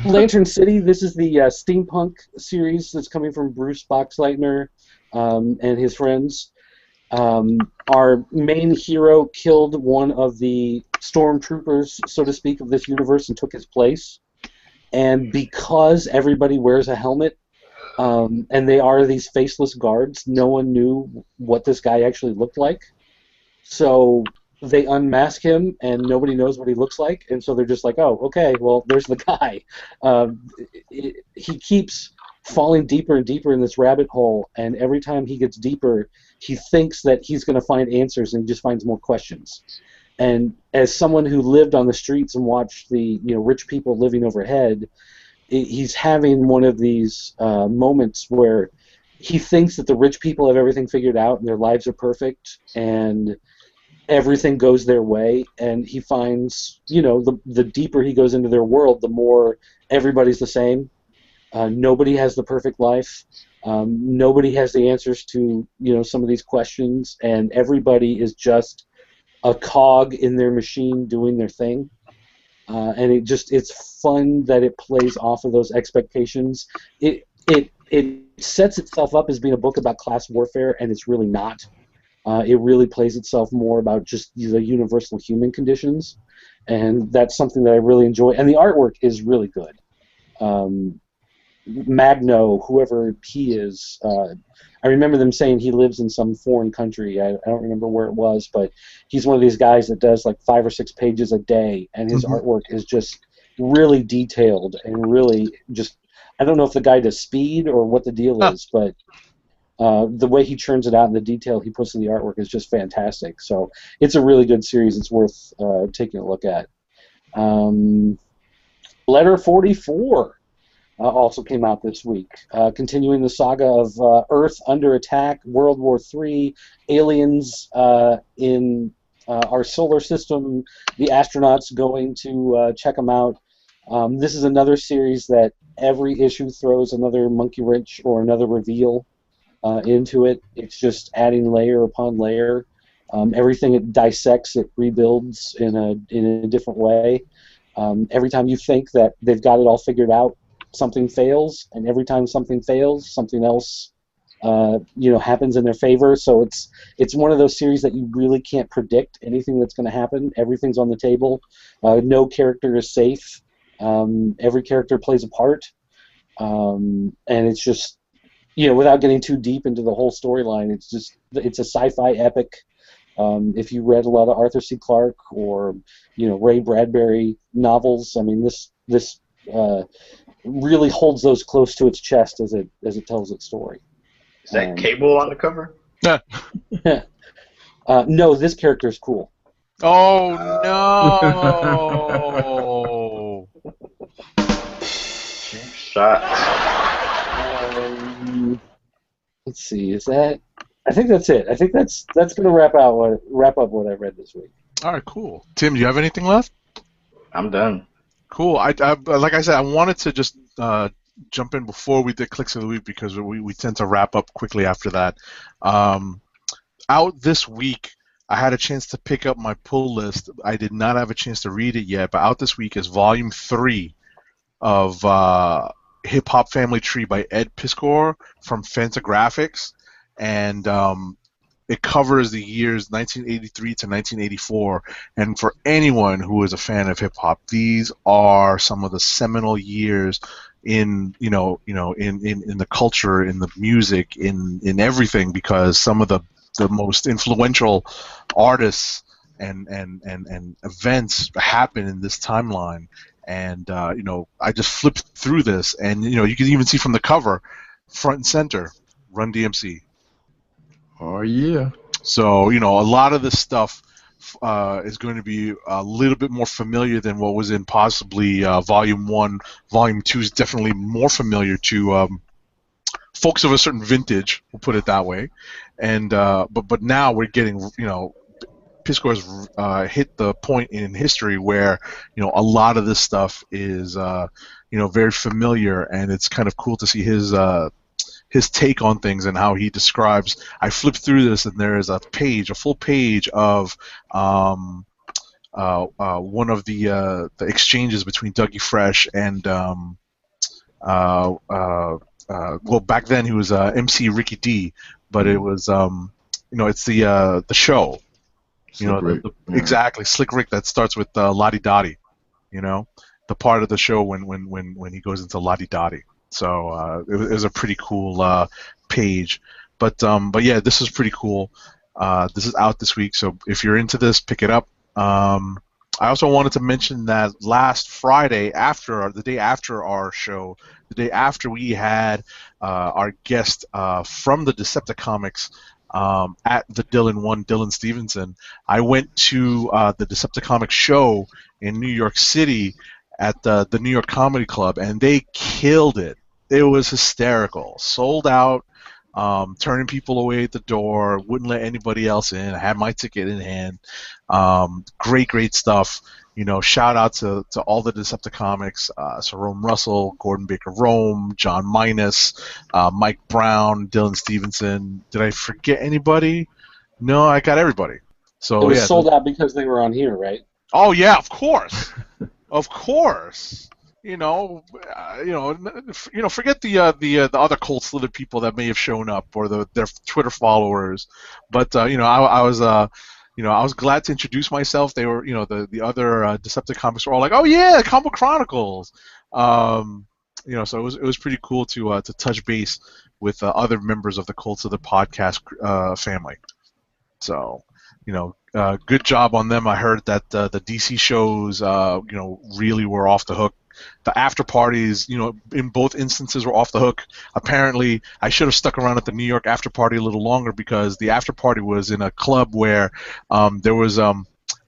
Lantern City. This is the steampunk series that's coming from Bruce Boxleitner and his friends. Our main hero killed one of the stormtroopers, so to speak, of this universe and took his place. And because everybody wears a helmet, and they are these faceless guards, no one knew what this guy actually looked like. So they unmask him, and nobody knows what he looks like. And so they're just like, oh, okay, well, there's the guy. He keeps falling deeper and deeper in this rabbit hole, and every time he gets deeper, he thinks that he's going to find answers, and he just finds more questions. And as someone who lived on the streets and watched the rich people living overhead, he's having one of these moments where he thinks that the rich people have everything figured out and their lives are perfect and everything goes their way, and he finds, the deeper he goes into their world, the more everybody's the same. Nobody has the perfect life. Nobody has the answers to some of these questions, and everybody is just a cog in their machine doing their thing. And it's fun that it plays off of those expectations. It sets itself up as being a book about class warfare, and it's really not. It really plays itself more about just the universal human conditions, and that's something that I really enjoy. And the artwork is really good. Magno, whoever he is, I remember them saying he lives in some foreign country. I don't remember where it was, but he's one of these guys that does like 5 or 6 pages a day, and his artwork is just really detailed and really just, I don't know if the guy does speed or what the deal is, but the way he churns it out and the detail he puts in the artwork is just fantastic. So it's a really good series. It's worth taking a look at. Letter 44 also came out this week, continuing the saga of Earth under attack, World War III, aliens in our solar system, the astronauts going to check them out. This is another series that every issue throws another monkey wrench or another reveal into it. It's just adding layer upon layer. Everything it dissects, it rebuilds in a different way. Every time you think that they've got it all figured out, something fails, and every time something fails, something else happens in their favor. So it's one of those series that you really can't predict anything that's going to happen. Everything's on the table. No character is safe. Every character plays a part, and it's just without getting too deep into the whole storyline, it's a sci-fi epic. If you read a lot of Arthur C. Clarke or Ray Bradbury novels, I mean this really holds those close to its chest as it tells its story. Is that Cable on the cover? No, this character is cool. Oh no! Cheap shots. Let's see. Is that? I think that's it. I think that's going to wrap up what I read this week. All right, cool. Tim, do you have anything left? I'm done. Cool. I like I said, I wanted to just jump in before we did Clicks of the Week because we tend to wrap up quickly after that. Out this week, I had a chance to pick up my pull list. I did not have a chance to read it yet, but out this week is Volume 3 of Hip Hop Family Tree by Ed Piskor from Fantagraphics, and it covers the years 1983 to 1984. And for anyone who is a fan of hip hop, these are some of the seminal years in the culture, in the music, in everything, because some of the most influential artists and events happen in this timeline. And I just flipped through this, and you can even see from the cover, front and center, Run DMC. Oh yeah. So a lot of this stuff is going to be a little bit more familiar than what was in possibly Volume 1. Volume 2 is definitely more familiar to folks of a certain vintage, we'll put it that way. And but now we're getting Piskor's hit the point in history where a lot of this stuff is very familiar, and it's kind of cool to see his take on things and how he describes. I flipped through this, and there is a full page of one of the exchanges between Dougie Fresh and well, back then he was MC Ricky D, but it was it's the show. Exactly, Slick Rick, that starts with Lottie Dottie, the part of the show when he goes into Lottie Dottie. So it was a pretty cool page, but yeah, this is pretty cool. This is out this week, so if you're into this, pick it up. I also wanted to mention that last Friday, the day after our show, the day after we had our guest from the Decepticomics at the Dylan Stevenson, I went to the Decepticomics show in New York City at the New York Comedy Club, and they killed it. It was hysterical. Sold out, turning people away at the door, wouldn't let anybody else in. I had my ticket in hand. Great stuff. Shout out to all the Decepticomics, Jerome Russell, Gordon Baker Rome, John Minus, Mike Brown, Dylan Stevenson. Did I forget anybody? No, I got everybody. So it was sold out because they were on here, right? Oh yeah, of course, of course. Forget the other cold-slitted people that may have shown up or their Twitter followers, but I was glad to introduce myself. They were, the other Decepticomics were all like, "Oh yeah, Comic Chronicles," so it was pretty cool to touch base with other members of the Cults of the Podcast family. So, good job on them. I heard that the DC shows, really were off the hook. The after parties, in both instances were off the hook. Apparently, I should have stuck around at the New York after party a little longer because the after party was in a club where there was a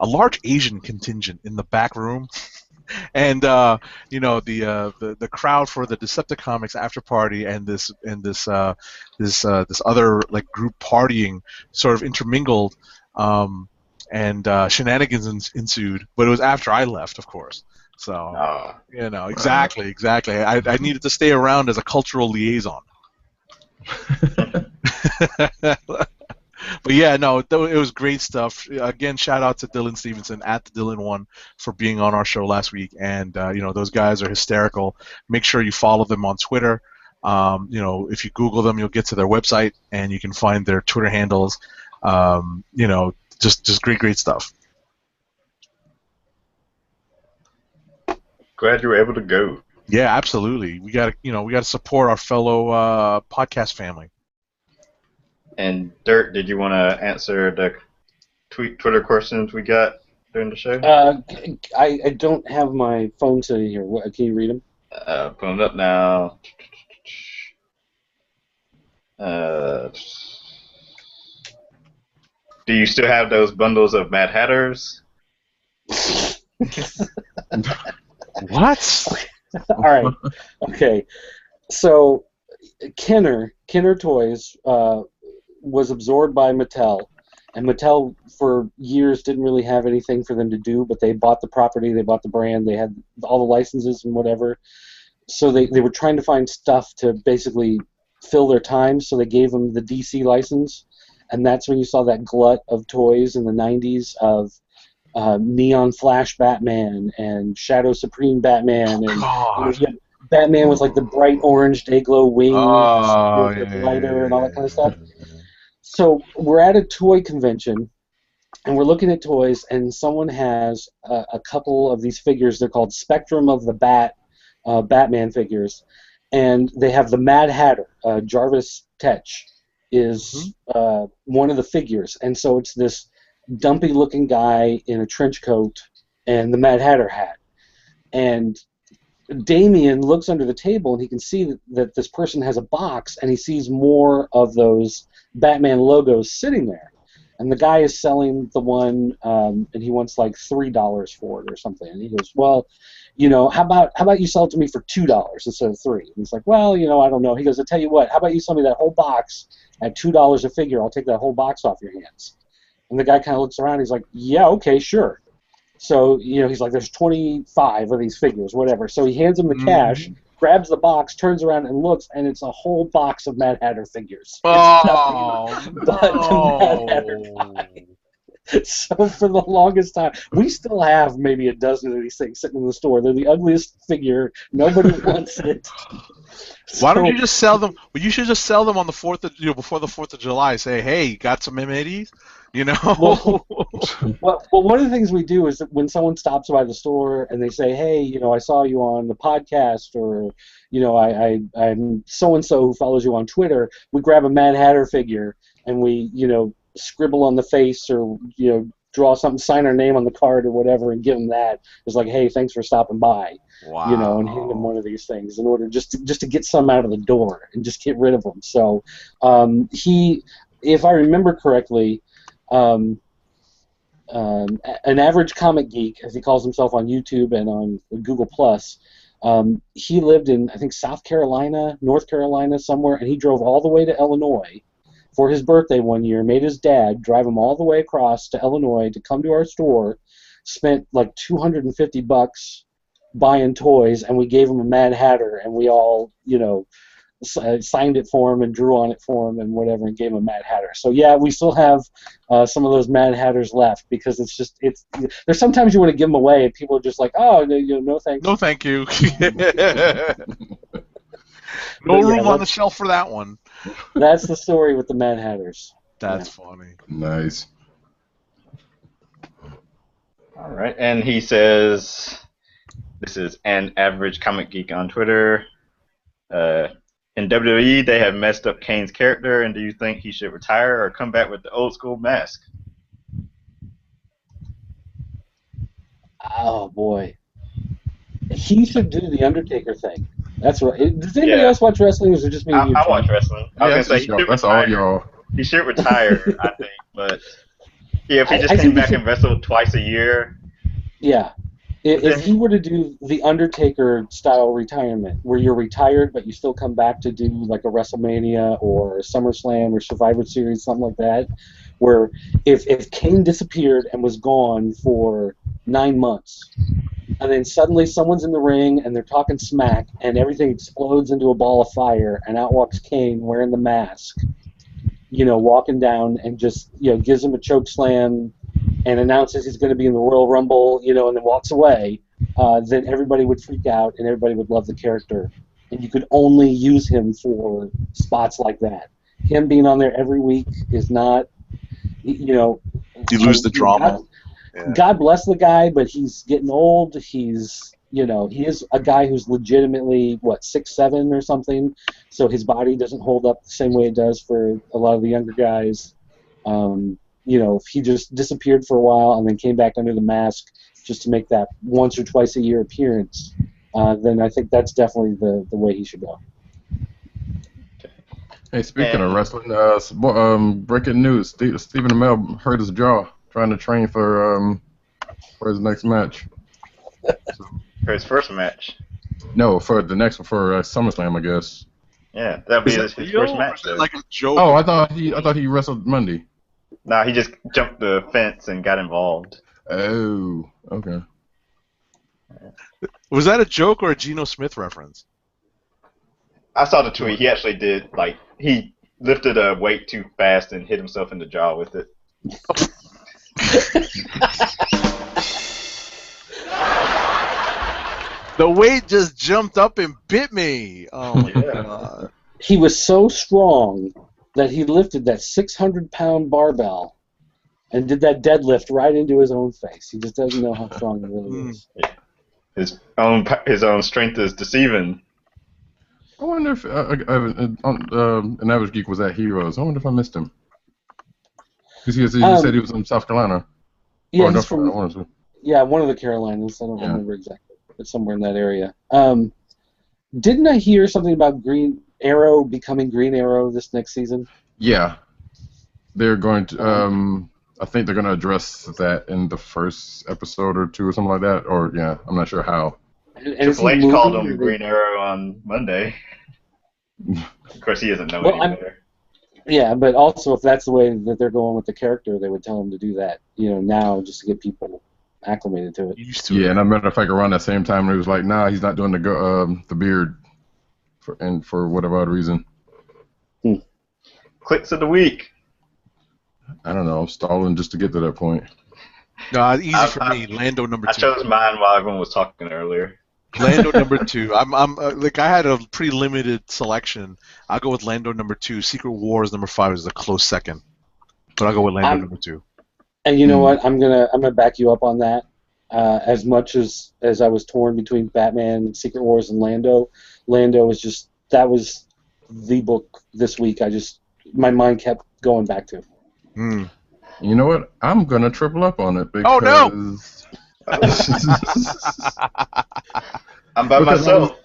large Asian contingent in the back room. And the crowd for the Decepticomics after party and this other like group partying sort of intermingled, and shenanigans ensued. But it was after I left, of course. So, Oh. exactly. I needed to stay around as a cultural liaison. But yeah, no, it was great stuff. Again, shout out to Dylan Stevenson at the Dylan One for being on our show last week, and those guys are hysterical. Make sure you follow them on Twitter. If you Google them, you'll get to their website and you can find their Twitter handles. Just great stuff. Glad you were able to go. Yeah, absolutely. We got to support our fellow podcast family. And Dirk, did you want to answer the Twitter questions we got during the show? I don't have my phone sitting here. Can you read them? Put them up now. Do you still have those bundles of Mad Hatters? What? All right. Okay. So, Kenner Toys was absorbed by Mattel, and Mattel for years didn't really have anything for them to do, but they bought the property, they bought the brand, they had all the licenses and whatever. So they were trying to find stuff to basically fill their time, so they gave them the DC license, and that's when you saw that glut of toys in the 90s of Neon Flash Batman and Shadow Supreme Batman, and Batman with like the bright orange Dayglow wings, lighter, and all that kind of stuff. So we're at a toy convention, and we're looking at toys, and someone has a couple of these figures. They're called Spectrum of the Batman figures, and they have the Mad Hatter. Jarvis Tetch is one of the figures, and so it's this dumpy-looking guy in a trench coat and the Mad Hatter hat. And Damien looks under the table, and he can see that this person has a box, and he sees more of those Batman logos sitting there. And the guy is selling the one, and he wants like $3 for it or something. And he goes, well, how about you sell it to me for $2 instead of $3? And he's like, well, I don't know. He goes, I tell you what, how about you sell me that whole box at $2 a figure? I'll take that whole box off your hands. And the guy kind of looks around. He's like, yeah, okay, sure. So, he's like, there's 25 of these figures, whatever. So he hands him the cash, grabs the box, turns around and looks, and it's a whole box of Mad Hatter figures. Oh, but the Mad Hatter guy. So for the longest time, we still have maybe a dozen of these things sitting in the store. They're the ugliest figure. Nobody wants it. Why don't you just sell them? Well, you should just sell them on the 4th of, before the 4th of July. Say, hey, got some M80s? Well, one of the things we do is that when someone stops by the store and they say, hey, I saw you on the podcast, or, I'm so-and-so who follows you on Twitter, we grab a Mad Hatter figure and we, scribble on the face or, draw something, sign our name on the card or whatever, and give them that. It's like, hey, thanks for stopping by. Wow. And hand them one of these things in order just to get some out of the door and just get rid of them. So he, if I remember correctly, an average comic geek, as he calls himself on YouTube and on Google Plus, he lived in, I think, South Carolina, North Carolina, somewhere, and he drove all the way to Illinois for his birthday one year, made his dad drive him all the way across to Illinois to come to our store, spent like $250 buying toys, and we gave him a Mad Hatter, and we all, signed it for him and drew on it for him and whatever, and gave him a Mad Hatter. So yeah, we still have some of those Mad Hatters left, because there's sometimes you want to give them away and people are just like, oh, no thanks. No thank you. No room on the shelf for that one. That's the story with the Mad Hatters. That's funny. Nice. All right, and he says, this is an average comic geek on Twitter. In WWE, they have messed up Kane's character, and do you think he should retire or come back with the old school mask? Oh, boy. He should do the Undertaker thing. That's right. Does anybody else watch wrestling, or is it just me and you? I watch wrestling. I was going to say, that's all y'all. He should retire, I think, but if he just came back and wrestled twice a year. Yeah. If he were to do the Undertaker style retirement, where you're retired but you still come back to do like a WrestleMania or a SummerSlam or Survivor Series, something like that, where if Kane disappeared and was gone for 9 months, and then suddenly someone's in the ring and they're talking smack, and everything explodes into a ball of fire, and out walks Kane wearing the mask, walking down and just gives him a choke slam and announces he's going to be in the Royal Rumble, and then walks away. Then everybody would freak out and everybody would love the character, and you could only use him for spots like that. Him being on there every week is not, You lose the drama. God bless the guy, but he's getting old. He's, he is a guy who's legitimately, 6'7" or something, so his body doesn't hold up the same way it does for a lot of the younger guys. If he just disappeared for a while and then came back under the mask just to make that once or twice a year appearance, then I think that's definitely the way he should go. Hey, speaking of wrestling, breaking news: Stephen Amell hurt his jaw trying to train for his next match. For his first match. No, for the next one, for SummerSlam, I guess. Yeah, that'll be his first match. Though. Like a joke. Oh, I thought he wrestled Monday. Nah, he just jumped the fence and got involved. Oh, okay. Was that a joke or a Geno Smith reference? I saw the tweet. He actually did, he lifted a weight too fast and hit himself in the jaw with it. The weight just jumped up and bit me. Oh my god. He was so strong that he lifted that 600-pound barbell and did that deadlift right into his own face. He just doesn't know how strong he really is. His own strength is deceiving. I wonder if an average geek was at Heroes. I wonder if I missed him. Because you said he was in South Carolina. Yeah, he's from one of the Carolinas. I don't remember exactly, but somewhere in that area. Didn't I hear something about Green Arrow becoming Green Arrow this next season? Yeah, they're going to. I think they're going to address that in the first episode or two or something like that. Or I'm not sure how. Triple H called him Green Arrow on Monday. Of course, he doesn't know any better. Yeah, but also if that's the way that they're going with the character, they would tell him to do that, now just to get people acclimated to it. Yeah, and as a matter of fact, around that same time, he was like, "Nah, he's not doing the beard, for whatever other reason." Clicks of the week. I don't know. I'm stalling just to get to that point. No, easy for me. Lando number 2. I chose mine while everyone was talking earlier. Lando number 2. I'm I had a pretty limited selection. I'll go with Lando number 2. Secret Wars number 5 is a close second, but I'll go with Lando number 2. And you know what? I'm gonna back you up on that. As much as I was torn between Batman, Secret Wars, and Lando was that was the book this week. My mind kept going back to. You know what? I'm gonna triple up on it because. Oh no! I'm by myself.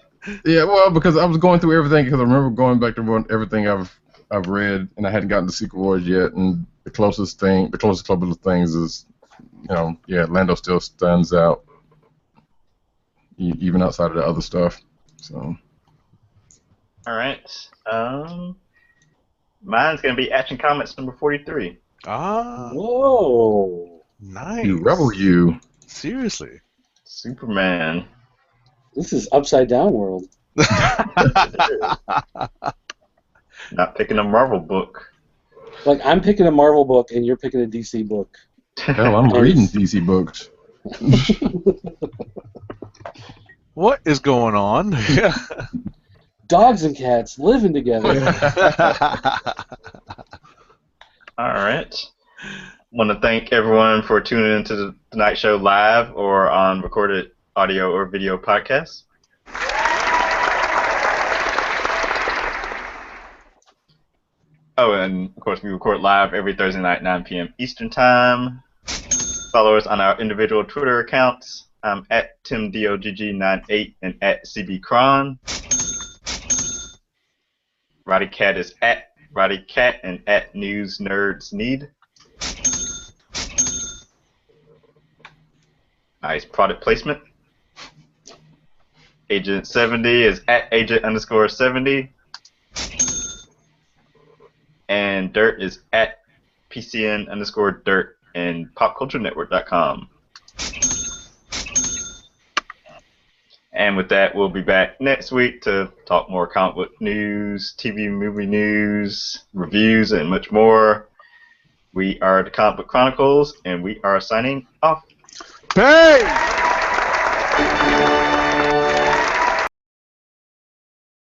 Because I was going through everything. Because I remember going back to everything I've read, and I hadn't gotten to Secret Wars yet. And the closest couple of things is, Lando still stands out, even outside of the other stuff. So. All right. Mine's gonna be Action Comics number 43. Ah. Whoa. Nice. You rebel, you. Seriously. Superman. This is upside down world. Not picking a Marvel book. Like, I'm picking a Marvel book and you're picking a DC book. Hell, I'm reading DC books. What is going on? Dogs and cats living together. All right. Want to thank everyone for tuning into the Tonight Show live or on recorded audio or video podcasts. Oh, and of course we record live every Thursday night, 9 p.m. Eastern Time. Follow us on our individual Twitter accounts. I'm at TimDOGG98 and at CBCron. Roddy Cat is at Roddy Cat and at News Nerds Need. Nice product placement. Agent 70 is at Agent_70. And Dirt is at PCN_Dirt and PopCultureNetwork.com. And with that, we'll be back next week to talk more comic book news, TV movie news, reviews, and much more. We are the Comic Book Chronicles, and we are signing off. Hey!